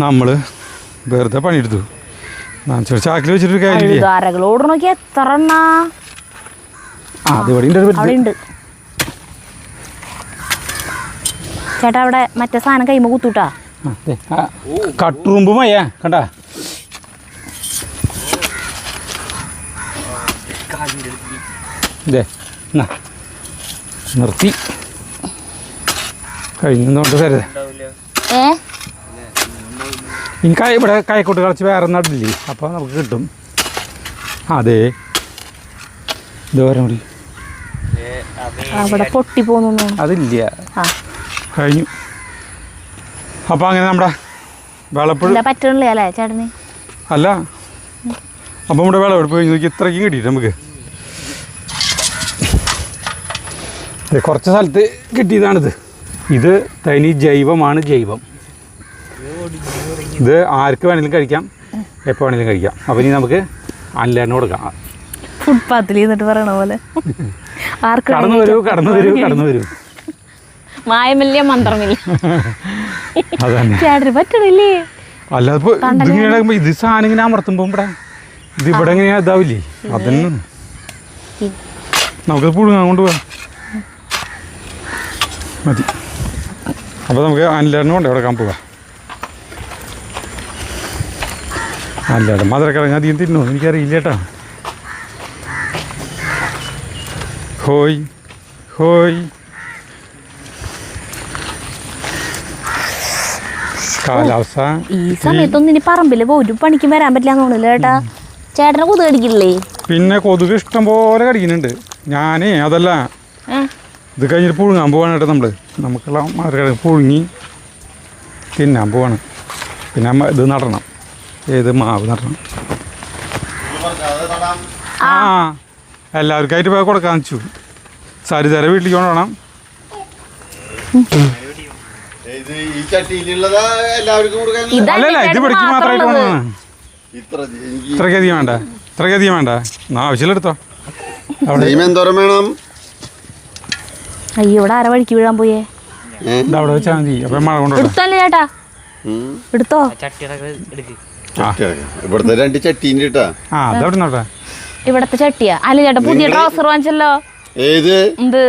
നമ്മൾ വെറുതെ പണിയെടുത്തു. ചാക്കിൽ വെച്ചിട്ടൊരു കാര്യമില്ല. ഓട് നോക്കി എത്ര എണ്ണ അതിവിടെ ഉണ്ട് ചേട്ടാ. അവിടെ മറ്റേ സാധനം കൈമ കുത്തൂട്ടാ. കട്ടുറുമ്പ് മയ്യ കണ്ടാ. ഇതേ നിർത്തി കഴിഞ്ഞോണ്ട് തരുതേ. എനിക്ക് ഇവിടെ കൈക്കോട്ട് കളിച്ച് വേറെ നടില്ലേ, അപ്പോൾ നമുക്ക് കിട്ടും. അതെ ദൂരം കൂടി അവിടെ പൊട്ടി പോന്നു. അതില്ല കഴിഞ്ഞു. അപ്പോൾ അങ്ങനെ നമ്മുടെ വിളപ്പ് പറ്റണില്ല അല്ലേ ചേട്ടന്? അല്ല അപ്പം നമ്മുടെ വിളവെടുപ്പ് കഴിഞ്ഞ് നോക്കി ഇത്രയ്ക്കും കിട്ടിയിട്ട് നമുക്ക് കുറച്ച് സ്ഥലത്ത് കിട്ടിയതാണിത്. ഇത് തനി ജൈവമാണ്. ജൈവം ഇത് ആർക്ക് വേണമെങ്കിലും കഴിക്കാം, എപ്പോൾ വേണമെങ്കിലും കഴിക്കാം. അപ്പം ഇനി നമുക്ക് അല്ലാണ്ട് കൊടുക്കാം. ഫുട്പാത്തിൽ എന്നിട്ട് പറയണ പോലെ കടന്നു വരൂ കടന്നു വരൂ കടന്നു വരൂ. മായമില്ല മന്ത്രമില്ല. അതന്നെ ചേട്ടന് പറ്റണില്ലേ? അല്ലാതെ ഇതിങ്ങനെ ഇത് സാധനം ഇങ്ങനെ അമർത്തുമ്പോൾ ഇവിടെ ഇത് ഇവിടെ എങ്ങനെയാ ഇതാവില്ലേ? അതന്നെ നമുക്കത് പുഴുങ്ങാൻ കൊണ്ടുപോകാം മതി. അപ്പോൾ നമുക്ക് അല്ലാണ്ട് കൊണ്ട് കൊടുക്കാൻ പോവാം. അല്ലാണ്ട് മധുരക്കിഴങ്ങ് അധികം തിന്നോ എനിക്കറിയില്ല കേട്ടോ. ഹോയ് ഹോയ് കാലാവസ്ഥ ഈ സമയത്തൊന്നും ഇനി പറമ്പില് ഒരു പണിക്കും വരാൻ പറ്റില്ല തോന്നില്ല ചേട്ടാ. ചേട്ടനെ കൊതുക് കടിക്കില്ലേ? പിന്നെ കൊതുക് ഇഷ്ടം പോലെ കടിക്കുന്നുണ്ട്. ഞാനേ അതല്ല ഇത് കഴിഞ്ഞിട്ട് പുഴുങ്ങാൻ പോവാണ് കേട്ടോ. നമുക്കുള്ള മധുരക്കിഴങ്ങ് പുഴുങ്ങി തിന്നാൻ പോവാണ്. പിന്നെ ഇത് നടണം, ഏത് മാവ് നടണം. ആ എല്ലാവർക്കായിട്ട് പോയി കൊടുക്കാൻ വെച്ചു. സരിതര വീട്ടിലേക്ക് കൊണ്ടുപോകണം. അല്ലല്ല ഇത് പിടിക്ക് മാത്രമായിട്ട് കൊണ്ടുപോകണം. ഇത്രയ്ക്കധികം വേണ്ട, ഇത്രയ്ക്കധികം വേണ്ട. ആവശ്യമില്ല എടുത്തോ. വേണം. അയ്യോ ഇവിടെ ആര വഴിക്ക് വീഴാൻ പോയേ? അവിടെ വെച്ചാൽ മതി. അപ്പൊ മഴ കൊണ്ടുപോകല്ലേ ചേട്ടാ? എടുത്തോ. ഇവിടുത്തെ 2 ചട്ടീൻ്റെ കേട്ടാ. ഇവിടത്തെ ചട്ടിയാ? അല്ല ചേട്ടാ പുതിയ ട്രൗസർ വാങ്ങിച്ചല്ലോ. ഏത്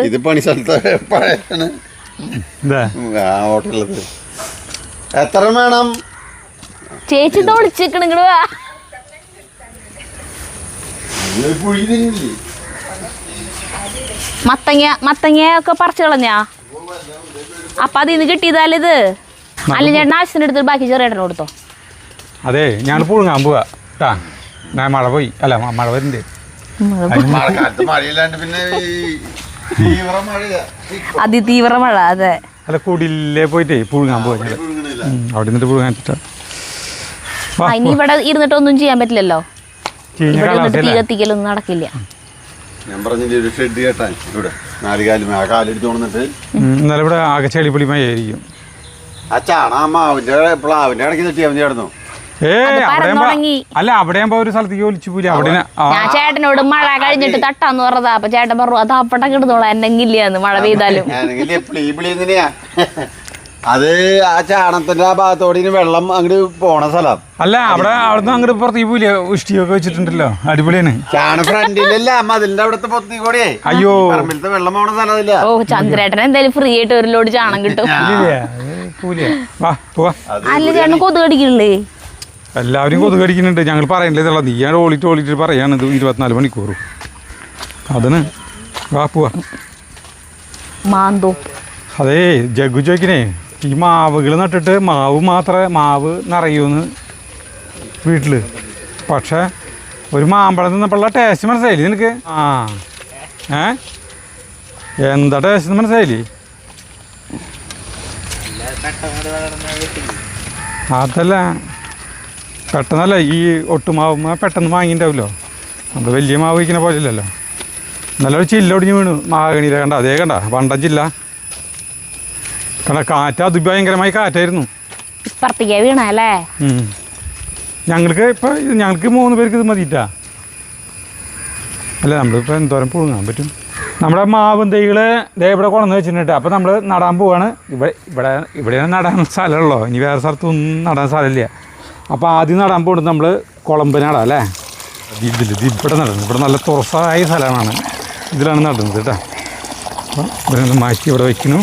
ഇത് പണി സ്ഥലത്ത് പഴയാണ് ഹോട്ടലത്. എത്ര വേണം ചേച്ചി തോളിച്ചിക്കണ ഇങ്ങട് വാ. മത്തങ്ങ ഒക്കെ പറിച്ചു കളഞ്ഞാ? അപ്പൊ അതിന്ന് കിട്ടിയതാലിത്. അല്ല ചേട്ടൻ ആവശ്യത്തിന് എടുത്തിട്ട് ബാക്കി ചെറിയേട്ടന് കൊടുത്തോ. അതെ ഞാൻ പുഴുങ്ങാൻ പോവാ കേട്ടാ. ഞാൻ മഴ പോയി. അല്ല മഴ വരുന്നുണ്ട്. അതിതീവ്ര മഴ. അതെ അല്ല കുടിലേ പോയിട്ടേ പുഴുങ്ങാൻ പോവാ. അവിടെ നിന്നിട്ട് പുഴുങ്ങാൻ ഇനി ഇവിടെ ഇരുന്നിട്ട് ഒന്നും ചെയ്യാൻ പറ്റില്ലല്ലോ. തീ കത്തിക്കലൊന്നും നടക്കില്ല. ഞാൻ പറഞ്ഞില്ലേ ഒരു ഷെഡ് കേട്ടാൻ ഇവിടെ 4 കാലും ആ കാലെടുത്ത് കൊണ്ടിട്ട് എന്നാലും ഇവിടെ ആകെ ചെളിപ്പൊളിമയായിരിക്കും. ആ ചാണ മാവിന്റെ പ്ലാവിന്റെ ഇടയ്ക്ക് തെറ്റി അവൻ ചേർന്നു. അല്ല അവിടെ ഒരു സ്ഥലത്തേക്ക് ഒലിച്ചു പോയി. അവിടെ ഞാൻ ചേട്ടനോട് മഴ കഴിഞ്ഞിട്ട് തട്ടാന്ന് പറഞ്ഞതാ. അപ്പൊ ചേട്ടൻ പറഞ്ഞു അത് അപ്പട്ട കിടന്നോളാം എന്നെങ്കില്ലാന്ന് മഴ പെയ്താലും. എങ്ങനെയാ അത് ആ ചാണത്തിന്റെ ആ ഭാഗത്തോടെ വെള്ളം അങ്ങോട്ട് പോണ സ്ഥലം അല്ല. അവിടുന്ന് അങ്ങോട്ട് പുറത്തേക്ക് പോയില്ലേ? ഉഷ്ടിയൊക്കെ വെച്ചിട്ടുണ്ടല്ലോ, അടിപൊളിയാണ്. ചാണ ഫ്രണ്ടിലല്ല മതിലിന്റെ അവിടുത്തെ പൊത്തി കൂടെ. അയ്യോ, പറമ്പിലത്തെ വെള്ളം പോണ സ്ഥലമില്ല. ഓ ചന്ദ്രേട്ടൻ എന്തായാലും ഫ്രീ ആയിട്ട് ഒരു ലോഡ് ചാണം കിട്ടും. അല്ല ചേട്ടൻ കൊതു കടിക്കണില്ലേ? എല്ലാവരും കൊതു കടിക്കുന്നുണ്ട്. ഞങ്ങൾ പറയണ്ടേ, നീ ഞാൻ ഓളിട്ട് പറയാണ് ഇത് 24 മണിക്കൂറും. അതിന് വാ പോവാ. മാന്തോ അതേ ജഗ്ഗു ചോദിക്കണേ, ഈ മാവുകൾ നട്ടിട്ട് മാവ് നിറയൂന്ന് വീട്ടിൽ. പക്ഷെ ഒരു മാമ്പഴം നിന്നപ്പോഴുള്ള ടേസ്റ്റ് മനസ്സിലായില്ലേ നിനക്ക്? എന്താ ടേസ്റ്റ് മനസ്സിലായില്ലേ? അതല്ല, പെട്ടെന്നല്ല ഈ ഒട്ടുമാവ് പെട്ടെന്ന് വാങ്ങിണ്ടാവില്ലോ. നമ്മൾ വലിയ മാവ് വയ്ക്കുന്ന പോലെ ഇല്ലല്ലോ. നല്ലൊരു ചില്ലൊടിഞ്ഞ് വീണു മാകണിയില്ല. കണ്ട അതേ കണ്ട വണ്ടൻ ചില്ല കണ്ട. കാറ്റ് അതിഭയങ്കരമായി കാറ്റായിരുന്നു. ഇപ്പുറത്തേക്ക് വീണല്ലേ? ഞങ്ങൾക്ക് 3 പേർക്ക് ഇത് മതിയിട്ടാ. അല്ല നമ്മളിപ്പോൾ എന്തോരം പുഴുങ്ങാൻ പറ്റും. നമ്മുടെ മാവും തൈകൾ ഇവിടെ കൊണ്ടുവന്ന് വെച്ചിട്ടുണ്ട്. അപ്പോൾ നമ്മൾ നടാൻ പോവാണ്. ഇവിടെ നടാൻ സ്ഥലമുള്ളൂ, ഇനി വേറെ സ്ഥലത്തൊന്നും നടാൻ സ്ഥലമില്ല. അപ്പോൾ ആദ്യം നടാൻ പോകുന്നത് നമ്മൾ കുളമ്പ് നടാം അല്ലേ? ഇവിടെ നടുന്നത്. ഇവിടെ നല്ല തുറസായ സ്ഥലമാണ്, ഇതിലാണ് നടുന്നത് കേട്ടോ. അപ്പോൾ ഇവിടെ മാറ്റി ഇവിടെ വയ്ക്കുന്നു.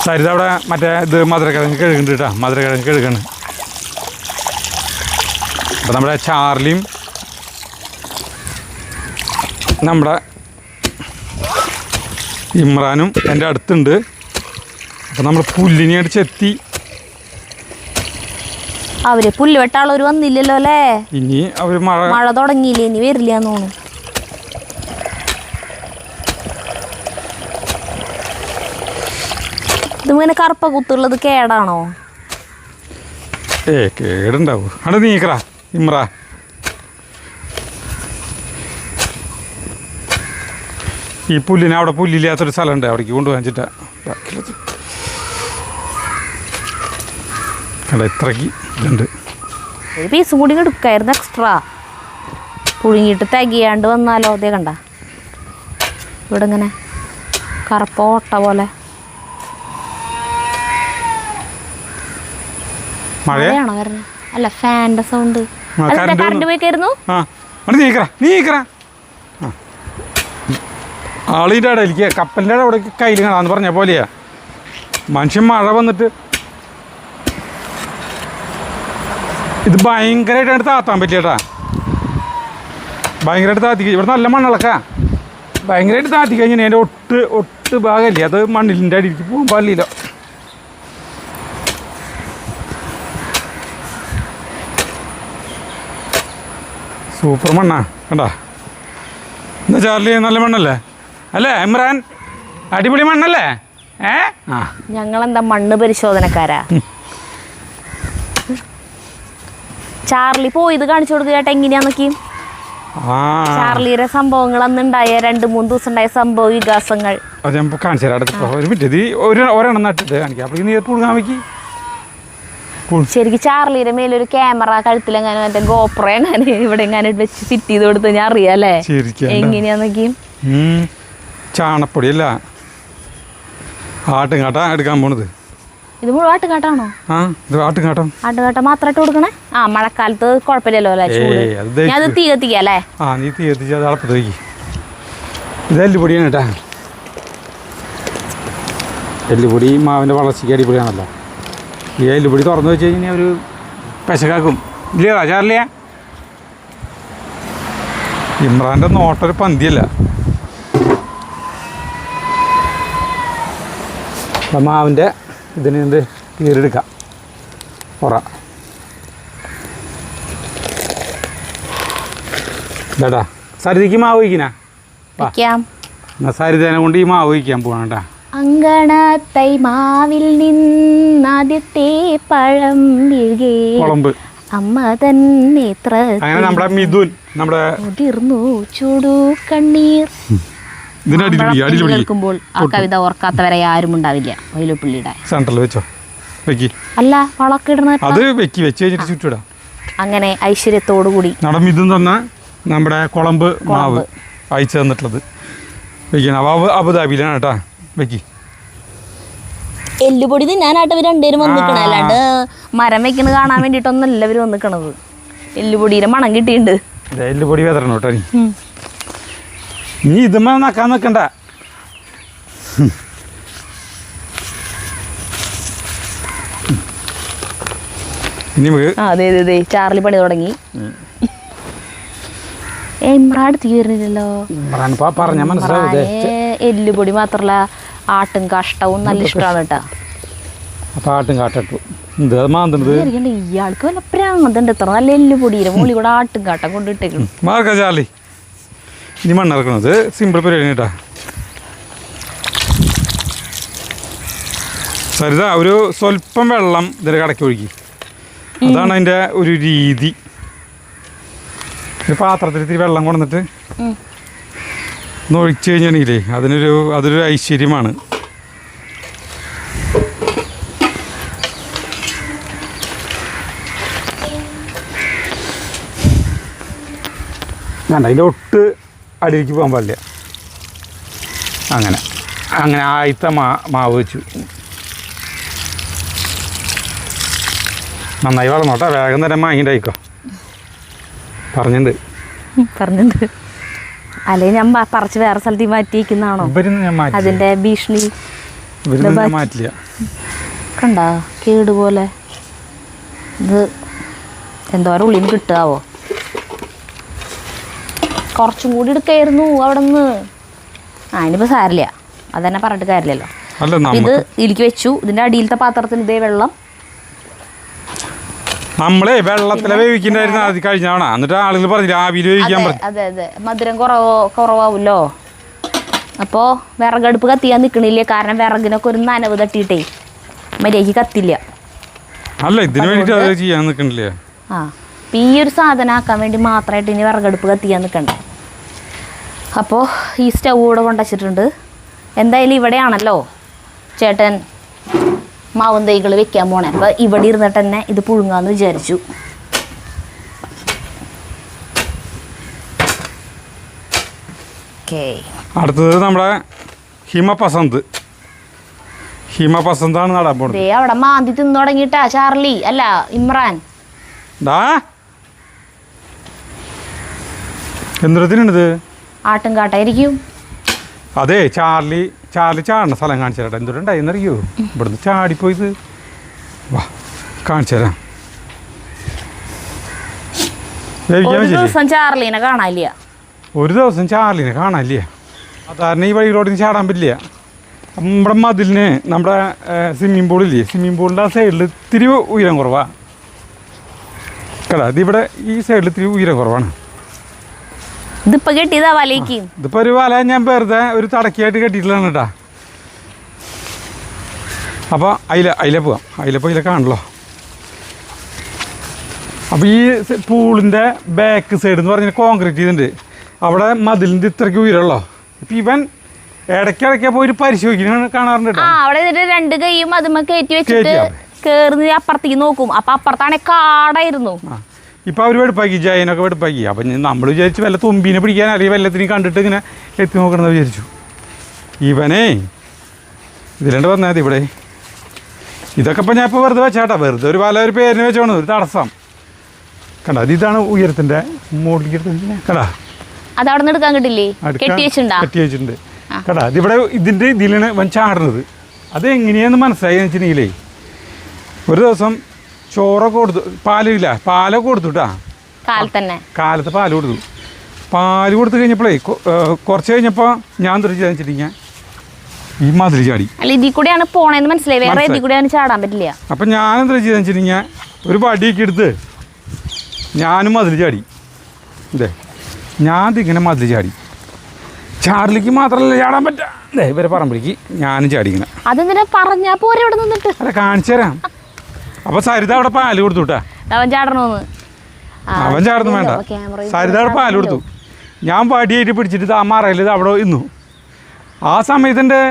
സരിത അവിടെ മറ്റേ ഇത് മധുരക്കിഴങ്ങ് കഴുകുന്നുണ്ട് കേട്ടോ. മധുരക്കിഴങ്ങ് കഴുകാണ്. അപ്പോൾ നമ്മുടെ ചാർലിയും നമ്മുടെ ഇമ്രാനും എൻ്റെ അടുത്തുണ്ട്. അപ്പോൾ നമ്മൾ പുല്ലിനെയായിട്ട് ചെത്തി. അവര് പുല്ല് വെട്ടാളൊരു വന്നില്ലല്ലോ അല്ലേ? ഇനി അവർ മഴ തുടങ്ങിയില്ലേ, ഇനി വരില്ല എന്ന് തോന്നുന്നു. ഇതിങ്ങനെ കറുപ്പ കുത്തുള്ളത് കേടാണോ? കേടുണ്ടാവും. അവിടെ നീക്കറാ ഇമ്രാ. ഈ പുല്ലിന് അവിടെ പുല്ലില്ലാത്തൊരു സ്ഥലമുണ്ട്, അവിടേക്ക് കൊണ്ടുപോകാൻ വെച്ചിട്ടാ. അവിടെ ഇത്രയ്ക്ക് ഇതുണ്ട്. ഒരു പീസും കൂടി എടുക്കായിരുന്നു എക്സ്ട്രാ. പുഴുങ്ങിയിട്ട് തികയാണ്ട് വന്നാലോ? അതേ കണ്ട ഇവിടെ ഇങ്ങനെ കറുപ്പ ഓട്ട പോലെ. മഴയാണോ വരുന്നത്? അല്ല, ഫാനിന്റെ സൗണ്ട്. കറണ്ട് പോയിക്കായിരുന്നു. ആളിൻ്റെ ഇടയിലേക്ക് കപ്പലിൻ്റെ അവിടെ കയ്യിൽ കാണാന്ന് പറഞ്ഞ പോലെയാ. മനുഷ്യൻ മഴ വന്നിട്ട് ഇത് ഭയങ്കരമായിട്ടാണ് താത്താൻ പറ്റിയേട്ടാ. ഭയങ്കരമായിട്ട് താത്തി. ഇവിടെ നല്ല മണ്ണിളക്കാ. ഭയങ്കരമായിട്ട് താത്തി കഴിഞ്ഞാൽ എൻ്റെ ഒട്ട് ഭാഗമല്ലേ, അത് മണ്ണിലിൻ്റെ അടിയിലേക്ക് പോകാൻ പാടില്ല. സൂപ്പർ മണ്ണാ കണ്ടാ. എന്താ ചാർലി, നല്ല മണ്ണല്ലേ? അല്ലേ ഇമ്രാൻ? അടിപൊളി മണ്ണല്ലേ? ഞങ്ങളെന്താ മണ്ണ് പരിശോധനക്കാരാ? ചാർലി പോയി ഇത് കാണിച്ചു കൊടുക്കുക കേട്ടോ, എങ്ങനെയാന്നൊക്കെ. ചാർലിയുടെ സംഭവങ്ങൾ അന്നുണ്ടായ 2-3 ദിവസം ഉണ്ടായ സംഭവ വികാസങ്ങൾ അത് ഞാൻ കാണിച്ചു തരാം. അടുത്ത ഒരു മിനിറ്റ്, ഒരെണ്ണം നട്ടിട്ട് കാണിക്കാം. അപ്പോൾ നീ പുഴുങ്ങാൻ വയ്ക്കി. ശരിക്കും ചാർലിയുടെ മേലൊരു ക്യാമറ കഴുത്തിലെങ്ങാനും മറ്റേ ഗോപ്രോ എങ്ങനെ ഇവിടെ എങ്ങാനും വെച്ച് ഫിറ്റ് ചെയ്ത് കൊടുത്ത് ഞാൻ അറിയാല്ലേ എങ്ങനെയാന്നൊക്കെ. ചാണപ്പൊടിയല്ല, ആട്ടുംകാട്ടാ എടുക്കാൻ പോണത്. ഇത് മുഴുവൻ ആട്ടുകാട്ടാണോ? ആട്ടുകാട്ട മാത്രമായിട്ട് കൊടുക്കണേ? മഴക്കാലത്ത് കുഴപ്പമില്ലല്ലോ അല്ലേ? ഞാൻ അത് തീ കത്തിക്കാം അല്ലേ? നീ തീ കത്തിച്ച് അത് അളപ്പത്ത് വയ്ക്കി. ഇത് എല്ലുപൊടിയാണ് കേട്ടാ. എല്ലുപൊടി മാവിൻ്റെ വളർച്ചയ്ക്ക് അടിപൊളിയാണല്ലോ. ഈ എല്ലുപൊടി തുറന്നു വെച്ച് കഴിഞ്ഞാൽ ഒരു പെശകാക്കും ഇല്ലടാ ചാർലിയ. ഇമ്രാൻ്റെ നോട്ടൊരു പന്തിയല്ല. മാവിൻ്റെ ഇതിന് എന്ത് കീറെടുക്കാം. ഇതാ സരിതയ്ക്ക് മാവ് വയ്ക്കിനാ. സരിതേനെ കൊണ്ട് ഈ മാവ് വയ്ക്കാൻ പോകണേട്ടാ. അങ്കണത്തൈ മാവിൽ നിന്നാദ്യത്തെ പഴം വീഴുകേ കുളമ്പ് അമ്മ തന്നെ. അങ്ങനെ നമ്മുടെ നമ്മുടെ ഉതിർന്നു ചൂടു കണ്ണീർ ഇതിന്റെ അടിയിൽ കേൾക്കുമ്പോൾ ആ കവിത ഓർക്കാത്തവരെ ആരും ഉണ്ടാവില്ല വൈലോപ്പിള്ളിയുടെ. സെൻട്രൽ വെച്ചോ, വെക്കി. അല്ല വളമൊക്കെ ഇടുന്ന അത് വെച്ച് കഴിഞ്ഞിട്ട് ചുറ്റിടാം. അങ്ങനെ ഐശ്വര്യത്തോടു കൂടി നടം ഇതും തന്നെ നമ്മുടെ കുളമ്പ് മാവ് അയച്ചു തന്നിട്ടുള്ളത് വെക്കണം. അപ്പോൾ അബുദാബിയിലാണ് കേട്ടാ. വെക്കി. എല്ലുപൊടി തിന്നാനായിട്ട് ഇവർ രണ്ടുപേരും വന്നിക്കണ, അല്ലാണ്ട് മരം വെക്കുന്നത് കാണാൻ വേണ്ടിയിട്ടൊന്നല്ല ഇവർ വന്നിക്കണത്. എല്ലുപൊടിയുടെ മണം കിട്ടിയിട്ടുണ്ട്. എല്ലുപൊടി വേതരണം കേട്ടോ. നീ ഇതുമ്മ നക്കാൻ നിൽക്കണ്ട. ഇനി അതെ അതെ അതെ ചാർലി പണി തുടങ്ങി. ഇമ്രാൻ വരുന്നില്ലല്ലോ. പറഞ്ഞ മനസ്സിലാവും. എല്ലുപൊടി മാത്രല്ല ആട്ടും കാഷ്ടവും നല്ല ഇഷ്ടമാണ് കേട്ടാ. അപ്പൊ ആട്ടും കാട്ടു ഇയാൾക്ക് വല്ല പ്രാന്തുണ്ട്. ഇത്ര നല്ല എല്ലുപൊടിയുടെ മുകളിൽ കൂടെ ആട്ടും കാട്ടം കൊണ്ടിട്ടേക്കണം. മാർക്ക ചാർലി ഇനി മണ്ണിറക്കുന്നത് സിമ്പിൾ പരിപാടി കേട്ടാ. സരിത ഒരു സ്വല്പം വെള്ളം ഇതിൻ്റെ കടക്കി ഒഴുകി. അതാണ് അതിൻ്റെ ഒരു രീതി. ഒരു പാത്രത്തിൽ ഇത്തിരി വെള്ളം കൊണ്ടുവന്നിട്ട് ഒന്ന് ഒഴിച്ചു കഴിഞ്ഞാണെങ്കിലേ അതൊരു ഐശ്വര്യമാണ്. വേണ്ട, അതിൻ്റെ ഒട്ട് അടിയിലേക്ക് പോകാൻ പാടില്ല. അങ്ങനെ ആദ്യത്തെ മാവ് വെച്ചു. നന്നായി വളർന്നോട്ടെ, വേഗം തരാൻ വാങ്ങിയിട്ടായിക്കോ. പറഞ്ഞിട്ടുണ്ട്. അല്ലെ ഞാൻ പറിച്ച് വേറെ സ്ഥലത്ത് മാറ്റിയിരിക്കുന്നതാണോ അതിന്റെ ഭീഷണി? മാറ്റില്ല. കണ്ട കേടുപോലെ ഇത് എന്തോരം ഉള്ളിൽ നിന്ന് കിട്ടാവോ? കുറച്ചും കൂടി എടുക്കായിരുന്നു അവിടെ നിന്ന്. അതിനിപ്പോൾ സാരില്ല, അതന്നെ പറഞ്ഞിട്ട് കാര്യമില്ലല്ലോ. ഇത് ഇതിലേക്ക് വെച്ചു. ഇതിന്റെ അടിയിലത്തെ പാത്രത്തിന് ഇതേ വെള്ളം നമ്മളെ വെള്ളത്തിലെ വേവിക്കണ്ടായിരുന്നു അത് കഴിഞ്ഞ തവണ. എന്നിട്ട് ആളുകൾ പറഞ്ഞു രാവിലെ വേവിക്കാൻ പറഞ്ഞു. അതെ അതെ, മധുരം കുറവാവുമല്ലോ. അപ്പോൾ വിറകടുപ്പ് കത്തിയാൻ നിൽക്കണില്ലേ, കാരണം വിറകിനൊക്കെ ഒരു നനവ് തട്ടിയിട്ടേ മര്യാദയ്ക്ക് കത്തില്ല. അല്ല, ഇതിന് വേണ്ടിയിട്ട് അത് ചെയ്യാൻ നിൽക്കണില്ലേ. അപ്പം ഈ ഒരു സാധനം ആക്കാൻ വേണ്ടി മാത്രമായിട്ട് ഇനി വിറകടുപ്പ് കത്തിയാൻ നിൽക്കണ്ടേ. അപ്പോൾ ഈ സ്റ്റൗ കൂടെ കൊണ്ടുവച്ചിട്ടുണ്ട്. എന്തായാലും ഇവിടെയാണല്ലോ ചേട്ടൻ മാവും തൈകൾ വെക്കാൻ പോണേ. അപ്പോൾ ഇവിടെ ഇരുന്നിട്ട് തന്നെ ഇത് പുഴുങ്ങാന്ന് വിചാരിച്ചു. അടുത്തത് നമ്മുടെ ഹിമപസന്താണ് നടാൻ പോകുന്നത്. അവിടെ മാന്തി തിന്നു തുടങ്ങിയിട്ടാ ചാർലി, അല്ല ഇമ്രാൻ. എന്തിനത്? ആട്ടും കാട്ടായിരിക്കും. അതെ, ചാർലി ചാടുന്ന സ്ഥലം കാണിച്ചു തരാം. എന്തുണ്ടായിന്നറിയോ? ഇവിടുന്ന് ചാടിപ്പോയത്. വാ കാണിച്ചു തരാം. ഒരു ദിവസം ചാർലിനെ കാണാനില്ല. സാധാരണ ഈ വഴിയിലോട്ട് ചാടാൻ പറ്റില്ല. നമ്മുടെ മതിലിന് നമ്മുടെ സ്വിമ്മിംഗ് പൂളില്ലേ, സ്വിമ്മിംഗ് പൂളിൻ്റെ ആ സൈഡിൽ ഇത്തിരി ഉയരം കുറവാണ് കേട്ടോ. ഇതിവിടെ ഈ സൈഡിൽ ഇത്തിരി ഉയരം കുറവാണ്. ഇതിപ്പോ കെട്ടിയതാ വലയ്ക്ക്. ഇതിപ്പോ ഒരു വല ഞാൻ വെറുതെ ഒരു തടക്കിയായിട്ട് കെട്ടിയിട്ടുള്ളതാണ് കേട്ടാ. അപ്പോൾ അതിലെ പോവാം. അതിലെ കാണല്ലോ. അപ്പോൾ ഈ പൂളിൻ്റെ ബാക്ക് സൈഡ് എന്ന് പറഞ്ഞാൽ കോൺക്രീറ്റ് ചെയ്തിട്ടുണ്ട്. അവിടെ മതിലിൻ്റെ ഇത്രയ്ക്ക് ഉയരമുള്ളോ. ഇപ്പം ഇവൻ ഇടയ്ക്കിടയ്ക്ക് പോയി പരിശോധിക്കുന്ന കാണാറുണ്ട്. അവിടെ രണ്ട് കൈയും അതുമ്മ കയറ്റി വെച്ചിട്ട് കേറി അപ്പുറത്തേക്ക് നോക്കും. അപ്പം അപ്പുറത്താണെ കാടായിരുന്നു. ഇപ്പം അവർ വെടുപ്പാക്കി, ജയനൊക്കെ വെടുപ്പാക്കി. അപ്പം നമ്മൾ വിചാരിച്ചു വല്ല തുമ്പീനെ പിടിക്കാൻ അല്ലെങ്കിൽ വല്ലത്തിനും കണ്ടിട്ട് ഇങ്ങനെ എത്തി നോക്കണമെന്ന് വിചാരിച്ചു. ഇവനേ ഇതിലുണ്ട് വന്നാൽ മതി ഇവിടെ. ഇതൊക്കെ ഇപ്പം ഞാൻ ഇപ്പോൾ വെറുതെ വെച്ചാട്ടാ, വെറുതെ ഒരു പല ഒരു പേരിന് വെച്ചോണം, ഒരു തടസ്സം കണ്ട. ഇതാണ് ഉയരത്തിൻ്റെ മുകളിലേക്ക് കടാ. അത് അവിടെ നിന്ന് എടുക്കാൻ കിട്ടില്ലേ, കെട്ടി വെച്ചിട്ടുണ്ട് കടാ. ഇതിവിടെ ഇതിലാണ് ഇവൻ ചാടുന്നത്. അത് എങ്ങനെയാന്ന് മനസ്സിലായി വെച്ചിട്ടുണ്ടെങ്കിലേ, ഒരു ദിവസം ചോറൊക്കെ കൊടുത്തു, പാലൊക്കെ കൊടുത്തു കേട്ടാ. കാലത്ത് പാല് കൊടുത്തു. പാല് കൊടുത്തു കഴിഞ്ഞപ്പോഴേ കുറച്ച് കഴിഞ്ഞപ്പോൾ ഞാൻ തിരിച്ചു വെച്ചിട്ടിങ്ങനെ ഈ മതിൽ ചാടി. അപ്പം ഞാനെന്താ ചെയ്തെന്ന് വെച്ചിട്ടുണ്ടെങ്കിൽ ഒരു വടിയൊക്കെ എടുത്ത് ഞാനും മതിൽ ചാടി. അതെ, ഞാൻ ഇങ്ങനെ മതിൽ ചാടി. ചാർലിക്ക് മാത്രമല്ല ചാടാൻ പറ്റാ. ഇവരെ പറമ്പിലേക്ക് ഞാനും ചാടിക്കണം. അല്ല കാണിച്ചു തരാം. അപ്പോൾ സരിത അവിടെ പാല് കൊടുത്തു കേട്ടാ. അവൻ ചാടുന്നു വേണ്ട. സരിത പാൽ കൊടുത്തു. ഞാൻ വടിയായിട്ട് പിടിച്ചിട്ട് ആ മറയിൽ അവിടെ ഇന്നു. ആ സമയത്തിൻ്റെ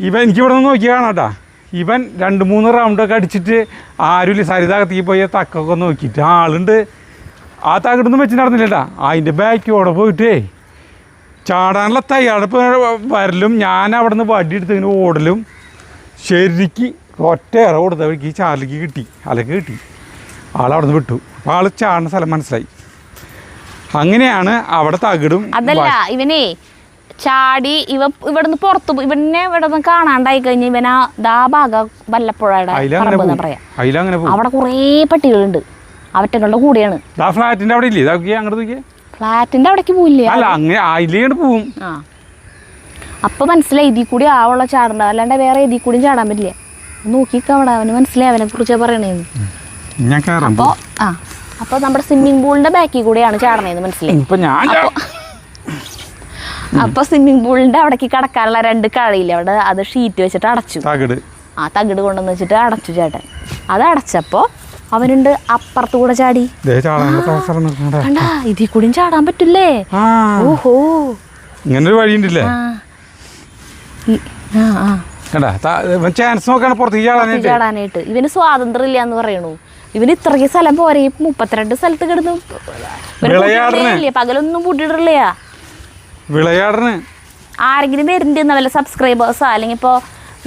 ഇവൻ എനിക്കിവിടെ നിന്ന് നോക്കി കാണാട്ടാ, ഇവൻ 2-3 റൗണ്ടൊക്കെ അടിച്ചിട്ട് ആരുമില്ല. സരിത കത്തി പോയി തക്കൊക്കെ നോക്കിയിട്ട് ആളുണ്ട്. ആ തകിടൊന്നും വെച്ച് നടന്നില്ലട്ടാ. അതിൻ്റെ ബാക്കോടെ പോയിട്ടേ ചാടാനുള്ള തയ്യാറെടുപ്പ് വരലും ഞാൻ അവിടെ നിന്ന് വടി എടുത്ത് ഇങ്ങനെ ഓടലും ശരിക്ക് ഒറ്റ ഇറ കൊടുത്ത വഴിക്ക് ചാർലിക്ക് കിട്ടി, അലക്ക് കിട്ടി. ആളവിടെ നിന്ന് വിട്ടു. അപ്പോൾ ആൾ ചാടുന്ന സ്ഥലം മനസ്സിലായി. അങ്ങനെയാണ് അവിടെ തകിടും. അതല്ല, ഇവനെ ചാടി ഇവിടുന്ന് പുറത്ത് ഇവനെ ഇവിടെ നിന്ന് കാണാണ്ടായി കഴിഞ്ഞ് ഇവനാ ദാ ഭാഗം വല്ലപ്പുഴയുടെ പറയാം, അവിടെ കുറേ പട്ടികളുണ്ട്. അവറ്റങ്ങളുടെ കൂടെയാണ്. ഫ്ലാറ്റിന്റെ അവിടെ ഇല്ലേ? അങ്ങോട്ട് നോക്കിയേ. ഫ്ലാറ്റിന്റെ അവിടേക്ക് പോയില്ലേ? അല്ല, അങ്ങനെ അതിലേണ്ട് പോവും. ആ, അപ്പൊ മനസ്സിലായി ഇതിൽ കൂടി ആവുള്ള ചാടണ്ട, അല്ലാണ്ട് വേറെ ഇതിൽ കൂടി ചാടാൻ പറ്റില്ല. നോക്കിക്ക അവിടെ അവന് മനസ്സിലായി അവനെ കുറിച്ച് പറയണേന്ന്. അപ്പൊ നമ്മുടെ സ്വിമ്മിംഗ് പൂളിന്റെ ബാക്കിൽ കൂടെയാണ് ചാടണേന്ന് മനസ്സിലായി. അപ്പൊ സ്വിമ്മിംഗ് പൂളിന്റെ അവിടേക്ക് കടക്കാനുള്ള 2 കഴയില്ല അവിടെ, അത് ഷീറ്റ് വെച്ചിട്ട് അടച്ചു. തകിട് കൊണ്ടുവന്ന് വെച്ചിട്ട് അടച്ചു ചേട്ടൻ. അത് അടച്ചപ്പോ അവനുണ്ട് അപ്പുറത്ത് കൂടെ ചാടി. കണ്ടാ, ഇതിൽ കൂടിയും ചാടാൻ പറ്റില്ലേ? ഓഹോ, ഇങ്ങനൊരു വഴിയുണ്ടല്ലേ? ചാടാനായിട്ട് ഇവന് സ്വാതന്ത്ര്യം ഇല്ല എന്ന് പറയണു. ഇവന് ഇത്രയ്ക്ക് സ്ഥലം പോരെ, 32 സ്ഥലത്ത് കിടന്നു. പകലൊന്നും പൂട്ടിയിട്ടില്ല. ആരെങ്കിലും വരുന്നുണ്ട് വല്ല സബ്സ്ക്രൈബേഴ്സാ അല്ലെങ്കിൽ ഇപ്പൊ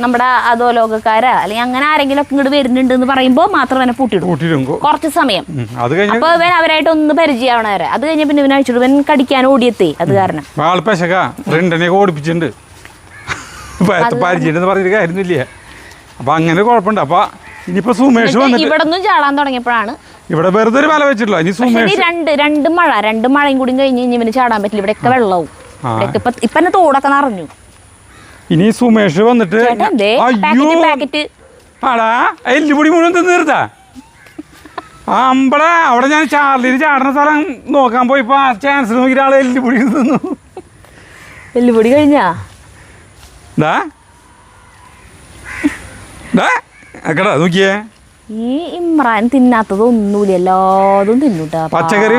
നമ്മുടെ അധോലോകക്കാരാ അല്ലെങ്കിൽ അങ്ങനെ ആരെങ്കിലും ഒക്കെ ഇങ്ങോട്ട് വരുന്നുണ്ട് എന്ന് പറയുമ്പോ മാത്രം അവനെ പൂട്ടിയിടും കുറച്ച് സമയം. അപ്പൊ ഇവൻ അവരായിട്ട് ഒന്ന് പരിചയമാവണ വരെ. അത് കഴിഞ്ഞ പിന്നെ ഇവൻ അഴിച്ചിടും. ഇവൻ കടിക്കാൻ ഓടിയെത്തേ. അത് കാരണം ഓടിപ്പിച്ചിട്ടുണ്ട് പരിചയം പറഞ്ഞിട്ട് കാര്യമില്ല. അപ്പൊ അങ്ങനെ കുഴപ്പമുണ്ട്. അപ്പൊ ഇനിയിപ്പോ സുമേഷ് ഇവിടെ നിന്നും ചാടാൻ തുടങ്ങിയപ്പോഴാണ് ഇവിടെ വെറുതെ ഒരു മല വെച്ചിട്ടുള്ള ഇനി സുമേഷ് രണ്ട് മഴയും കൂടി കഴിഞ്ഞ് ഇവന് ചാടാൻ പറ്റില്ല. ഇവിടെയൊക്കെ വെള്ളവും ഇപ്പൊ എന്നെ തോടൊക്കെ നിറഞ്ഞു. ഇനി സുമേഷ് വന്നിട്ട് ആടാ എല്ലുപൊടി മുഴുവൻ തീർത്താ അമ്പടെ അവിടെ ഞാൻ ചാർലിയിൽ ചാടുന്ന സ്ഥലം നോക്കാൻ പോയിപ്പോ ചാൻസ് നോക്കിയിട്ട് ആളെ എല്ലുപൊടി തിന്നു. എല്ലുപൊടി കഴിഞ്ഞാ നോക്കിയേ. ഈ ഇമ്രാൻ തിന്നാത്തതൊന്നുമില്ല, എല്ലാതും തിന്നുട്ടാ. പച്ചക്കറി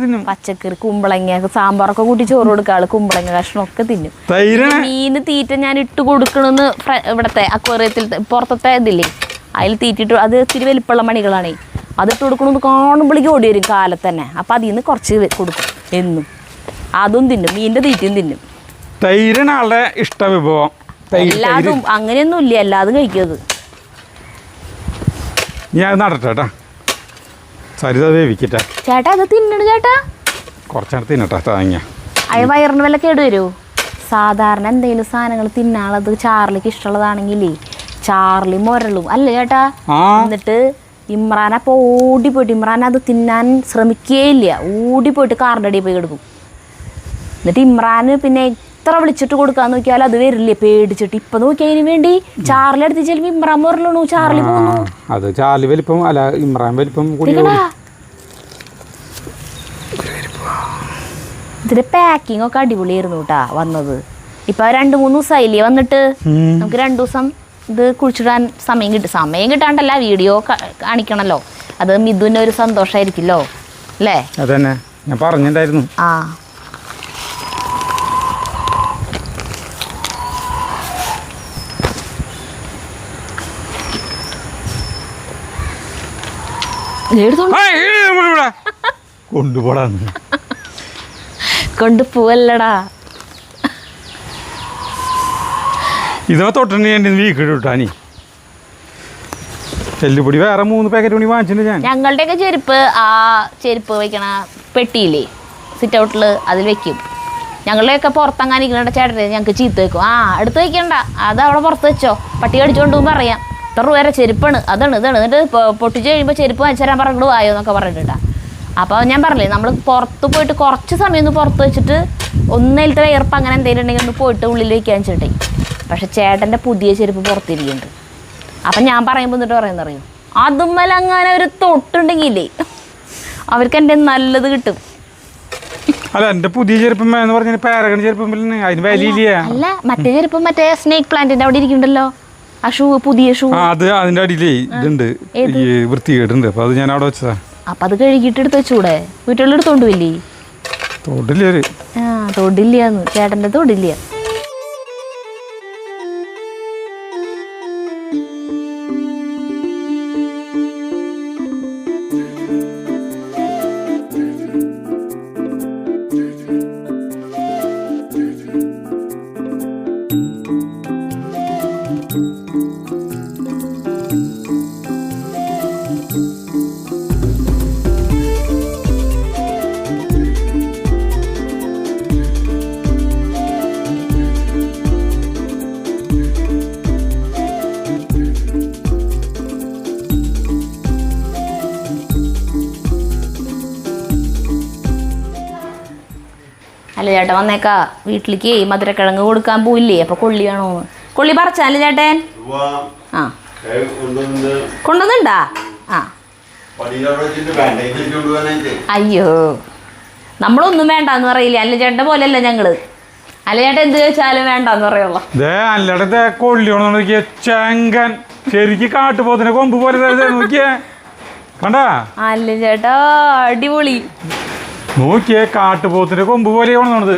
തിന്നും. പച്ചക്കറി, കുമ്പളങ്ങ, സാമ്പാറൊക്കെ കൂട്ടി ചോറ് കൊടുക്കാള്, കുമ്പളങ്ങ കഷ്ണമൊക്കെ തിന്നും. മീന് തീറ്റ ഞാൻ ഇട്ട് കൊടുക്കണെന്ന് ഇവിടത്തെ അക്വേറിയത്തിൽ പുറത്തത്തെ ഇതില്ലേ അതിൽ തീറ്റിട്ട്, അത് ഇത്തിരി വലിപ്പുള്ള മണികളാണേ, അതിട്ട് കൊടുക്കണമെന്ന് കാണുമ്പോഴേക്കും ഓടി വരും കാലത്ത് തന്നെ. അപ്പൊ അതിൽ നിന്ന് കുറച്ച് കൊടുക്കും എന്നും. അതും തിന്നും, മീനിന്റെ തീറ്റയും തിന്നും. തൈരാണ് ആളുടെ ഇഷ്ട വിഭവം. എല്ലാതും അങ്ങനെയൊന്നും ഇല്ല, എല്ലാതും കഴിക്കുന്നത്. ഞാൻ നടട്ടെ ചേട്ടാ, സരിത വേവിക്കട്ടെ. ചേട്ടാ അത് തിന്നണ ചേട്ടാ, കുറച്ചേരം തിന്നട്ടെ. താങ്ങിയ അത് വയറിന് വല്ല കേട് വരുമോ? സാധാരണ എന്തെങ്കിലും സാധനങ്ങൾ തിന്നാളത് ചാർലിക്ക് ഇഷ്ടമുള്ളതാണെങ്കിലേ ചാർലി മുരളും അല്ലേ ചേട്ടാ. എന്നിട്ട് ഇമ്രാൻ അപ്പോൾ ഓടിപ്പോയിട്ട് ഇമ്രാൻ അത് തിന്നാൻ ശ്രമിക്കുകയില്ല, ഓടിപ്പോയിട്ട് കാറിൻ്റെ അടിയിൽ പോയി കിടക്കും. എന്നിട്ട് ഇമ്രാന് പിന്നെ എത്ര വിളിച്ചിട്ട് കൊടുക്കാൻ നോക്കിയാൽ അത് വരില്ലേ പേടിച്ചിട്ട്. ഇപ്പൊ നോക്കിയാൽ അതിന് വേണ്ടി ചാർലി അടുത്ത് ചെല്ലുമ്പോ ഇമ്രാൻ മുരളണു, ചാർലി പോന്നു. അത് ചാർലി വലിപ്പം അല്ല, ഇമ്രാൻ വലിപ്പം. ഇതിന്റെ പാക്കിംഗ് ഒക്കെ അടിപൊളിയായിരുന്നു കേട്ടാ വന്നത്. ഇപ്പൊ 2-3 ദിവസമായില്ലേ വന്നിട്ട്. നമുക്ക് 2 ദിവസം ഇത് കുഴിച്ചിടാൻ സമയം കിട്ടാണ്ടല്ല, വീഡിയോ കാണിക്കണല്ലോ. അത് മിഥുന് ഒരു സന്തോഷമായിരിക്കുമല്ലോ അല്ലേ? അതന്നെ ഞാൻ പറഞ്ഞിട്ടുണ്ടായിരുന്നു. ആ കൊണ്ടുപോവല്ലടാ. ഇതിനെ തൊട്ടുണ്ട് വീക്കിട്ടാനി ചെല്ലുപൊടി വേറെ 3 പാക്കറ്റ് കൂടി വാങ്ങിച്ചിട്ടുണ്ട് ഞാൻ. ഞങ്ങളുടെയൊക്കെ ചെരുപ്പ് ആ ചെരുപ്പ് വയ്ക്കണ പെട്ടിയില്ലേ സിറ്റ് ഔട്ടിൽ അതിൽ വെക്കും. ഞങ്ങളുടെയൊക്കെ പുറത്തങ്ങാനിക്കണ ചേട്ടൻ ഞങ്ങൾക്ക് ചീത്ത വെക്കും. എടുത്ത് വയ്ക്കണ്ട, അത് അവിടെ പുറത്ത് വെച്ചോ, പട്ടി കടിച്ചോണ്ട് പോകുമ്പോൾ അറിയാം ഇത്ര രൂപ ചെരുപ്പാണ്, അതാണ് ഇതാണ്. എന്നിട്ട് പൊട്ടിച്ച് കഴിയുമ്പോൾ ചെരുപ്പ് വാങ്ങിച്ചു തരാൻ പറഞ്ഞിട്ട് വായോ എന്നൊക്കെ പറഞ്ഞിട്ടാ. അപ്പോൾ ഞാൻ പറഞ്ഞില്ലേ, നമ്മൾ പുറത്ത് പോയിട്ട് കുറച്ച് സമയം ഒന്ന് പുറത്ത് വെച്ചിട്ട് ഒന്നേലത്തെ വിയർപ്പ് അങ്ങനെ എന്തെങ്കിലും ഉണ്ടെങ്കിൽ ഒന്ന് പോയിട്ട് ഉള്ളിൽ വയ്ക്കാൻ വെച്ചിട്ടേ. പക്ഷെ ചേട്ടൻ്റെ പുതിയ ചെരുപ്പ് പുറത്തിരിക്കുന്നുണ്ട്. അപ്പം ഞാൻ പറയുമ്പോൾ എന്നിട്ട് പറയുന്നറിയും, അതുമ്മല അങ്ങനെ ഒരു തൊട്ടുണ്ടെങ്കിലേ അവർക്ക് എൻ്റെ നല്ലത് കിട്ടും. അല്ല എൻ്റെ പുതിയ ചെരുപ്പം എന്ന് പറഞ്ഞാൽ പാരഗൺ ചെരുപ്പം അതിന് വിലയില്ല. അല്ല മറ്റേ ചെരുപ്പം മറ്റേ സ്നേക്ക് പ്ലാന്റിൻ്റെ അവിടെ ഇരിക്കുന്നുണ്ടല്ലോ ആ ഷൂ, പുതിയ ഷൂ. അത് അതിൻ്റെ അടിയിലേ ഇതുണ്ട്, ഈ വൃത്തികേടുണ്ട്. അപ്പോൾ അത് ഞാൻ അവിടെ വെച്ചതാ. അപ്പം അത് കഴുകിയിട്ട് എടുത്ത് വെച്ചൂടെ വീട്ടിലുള്ള എടുത്തോണ്ട് പോയില്ലേ തൊടില്ലേ ആ തൊടില്ലാന്ന് ചേട്ടൻ്റെ തൊടില്ല അല്ല ചേട്ടൻ വന്നേക്കാ വീട്ടിലേക്ക് മധുരക്കിഴങ്ങ് കൊടുക്കാൻ പോയില്ലേ അപ്പൊ കൊള്ളി വേണോന്ന് കൊള്ളി പറിച്ചാലേ ചേട്ടൻ ആ കൊണ്ടുവന്നുണ്ടാ ആ അയ്യോ നമ്മളൊന്നും വേണ്ടാന്ന് പറയില്ലേ അല്ല ചേട്ടൻ്റെ പോലെയല്ല ഞങ്ങള് അല്ല ചേട്ടൻ എന്ത് ചോദിച്ചാലും വേണ്ടാന്ന് പറയുള്ളൂ അല്ലടത്തെ കൊള്ളിയോന്ന് നോക്കിയ ചെങ്കൻ ശരിക്ക് കാട്ടുപോത്തിന് കൊമ്പ് പോലെ നോക്കിയേ കണ്ടാ അല്ല ചേട്ടാ അടിപൊളി നോക്കിയേ കാട്ടുപോത്തിന്റെ കൊമ്പ് പോലെയാണത്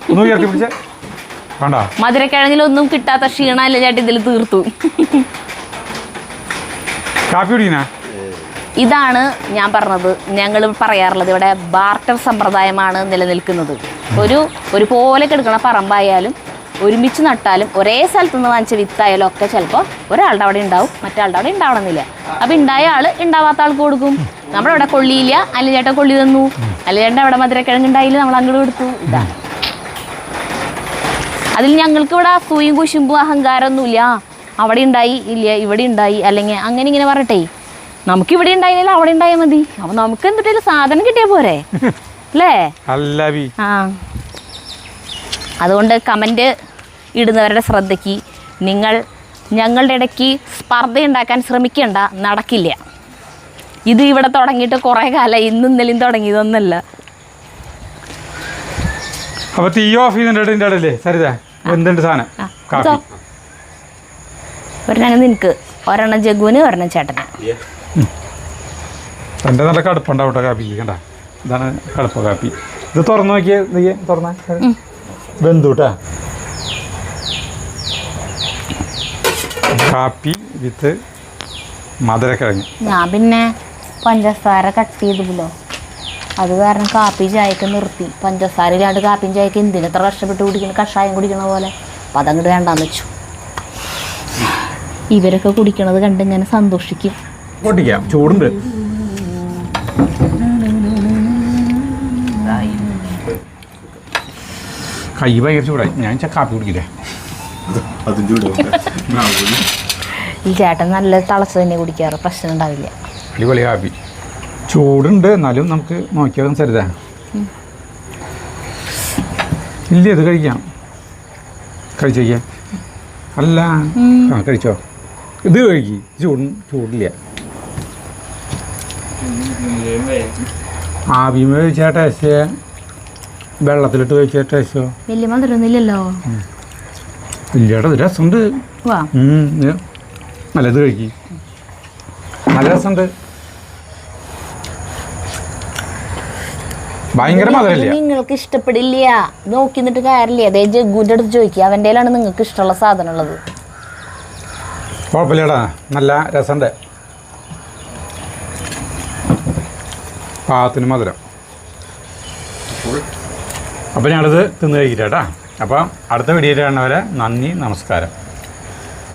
ഒന്ന് ഉയർത്തി പിടിച്ച കണ്ടാ മധുരക്കിഴങ്ങിലൊന്നും കിട്ടാത്ത ക്ഷീണമല്ല ചേട്ടൻ ഇതിൽ തീർത്തു കാപ്പി കുടിക്കണ ഇതാണ് ഞാൻ പറഞ്ഞത് ഞങ്ങൾ പറയാറുള്ളത് ഇവിടെ ബാർട്ടർ സമ്പ്രദായമാണ് നിലനിൽക്കുന്നത് ഒരു പോലെ കിടക്കണ പറമ്പായാലും ഒരുമിച്ച് നട്ടാലും ഒരേ സ്ഥലത്ത് നിന്ന് വാങ്ങിച്ച വിത്തായാലും ഒക്കെ ചിലപ്പോൾ ഒരാളുടെ അവിടെ ഉണ്ടാവും മറ്റാളുടെ അവിടെ ഉണ്ടാവണമെന്നില്ല അപ്പം ഉണ്ടായ ആൾ ഉണ്ടാവാത്ത ആൾക്ക് കൊടുക്കും നമ്മുടെ അവിടെ കൊള്ളിയില്ല അല്ല ചേട്ടൻ കൊള്ളി തന്നു അല്ല ചേട്ടൻ അവിടെ മധുരക്കിഴങ്ങ് ഉണ്ടായില്ല നമ്മൾ അങ്ങോട്ട് കൊടുത്തു ഇതാണ് അതിൽ ഞങ്ങൾക്ക് ഇവിടെ അസൂയും കുശുമ്പും അഹങ്കാരമൊന്നുമില്ല അവിടെ ഉണ്ടായി ഇല്ല ഇവിടെ ഉണ്ടായി അല്ലെങ്കിൽ അങ്ങനെ ഇങ്ങനെ പറയട്ടെ നമുക്ക് ഇവിടെ ഉണ്ടായില്ല അവിടെ ഉണ്ടായാൽ മതി അപ്പം നമുക്ക് എന്തിട്ടേലും സാധനം കിട്ടിയാൽ പോരെ അല്ലേ ആ അതുകൊണ്ട് കമൻറ്റ് ഇടുന്നവരുടെ ശ്രദ്ധയ്ക്ക് നിങ്ങൾ ഞങ്ങളുടെ ഇടയ്ക്ക് സ്പർദ്ധ ഉണ്ടാക്കാൻ ശ്രമിക്കേണ്ട നടക്കില്ല ഇത് ഇവിടെ തുടങ്ങിയിട്ട് കുറേ കാലം ഇന്നും ഇന്നലെയും തുടങ്ങിയതൊന്നല്ല അപ്പൊ തീ ഓഫ് ചെയ്യുന്നുണ്ട് ഇടല്ലേ സരിത എന്തുണ്ട് സാധനം ഒരെണ്ണം നിനക്ക് ഒരെണ്ണം ജഗുവിന് ഒരെണ്ണം ചേട്ടന് എൻ്റെ നല്ല കടുപ്പുണ്ടാവട്ടെ കാപ്പിക്ക് കണ്ട ഇതാണ് കടുപ്പ കാപ്പി ഇത് തുറന്നു നോക്കിയേ തുറന്ന വെന്തൂട്ടാ കാപ്പി വിത്ത് മധുരക്കിഴങ്ങ് ഞാൻ പിന്നെ പഞ്ചസാര കട്ട് ചെയ്തുല്ലോ അത് കാരണം കാപ്പി ചായക്ക് നിർത്തി പഞ്ചസാര ഇല്ലാണ്ട് കാപ്പിയും ചായക്ക് എന്തിനെത്ര കഷ്ടപ്പെട്ട് കുടിക്കണം കഷായം കുടിക്കണ പോലെ അപ്പം അതങ്ങോട്ട് വേണ്ടാന്ന് വെച്ചു ഇവരൊക്കെ കുടിക്കണത് കണ്ട് ഞാൻ സന്തോഷിക്കും പൊട്ടിക്കാം ചൂടുണ്ട് കൈ ഭയങ്കര ചൂടായി ഞാൻ കാപ്പി കുടിക്കില്ലേ ഈ ചേട്ടൻ നല്ല തളച്ച് തന്നെ കുടിക്കാറ് പ്രശ്നം ഉണ്ടാവില്ല അടിപൊളി കാപ്പി ചൂടുണ്ട് എന്നാലും നമുക്ക് നോക്കിയാൽ സരിതാ ഇല്ല ഇത് കഴിക്കാം കഴിച്ചോക്കിയ അല്ല ആ കഴിച്ചോ ഇത് കഴിക്കി ചൂടില്ല ആവിമ കഴിച്ചാൽ ടേസ്റ്റ് വെള്ളത്തിലിട്ട് കഴിച്ചാൽ ടേസ്റ്റോ വലിയ മധുരമൊന്നുമില്ലല്ലോ ഇല്ലേട്ടാ ഇത് രസമുണ്ട് നല്ലത് കഴിക്കി നല്ല രസമുണ്ട് ഭയങ്കര മധുരമില്ല നിങ്ങൾക്ക് ഇഷ്ടപ്പെടില്ല നോക്കി നിന്നിട്ട് കാര്യമില്ല അതേ ജഗ്ഗുവിൻ്റെ അടുത്ത് ചോദിക്കുക അവൻ്റെയിലാണ് നിങ്ങൾക്ക് ഇഷ്ടമുള്ള സാധനം ഉള്ളത് കുഴപ്പമില്ലടാ നല്ല രസമുണ്ട് പാകത്തിന് മധുരം അപ്പോൾ ഞാനത് തിന്ന് കഴിക്കില്ല കേട്ടാ അപ്പം അടുത്ത വീഡിയോയിൽ കാണുന്നവരെ നന്ദി നമസ്കാരം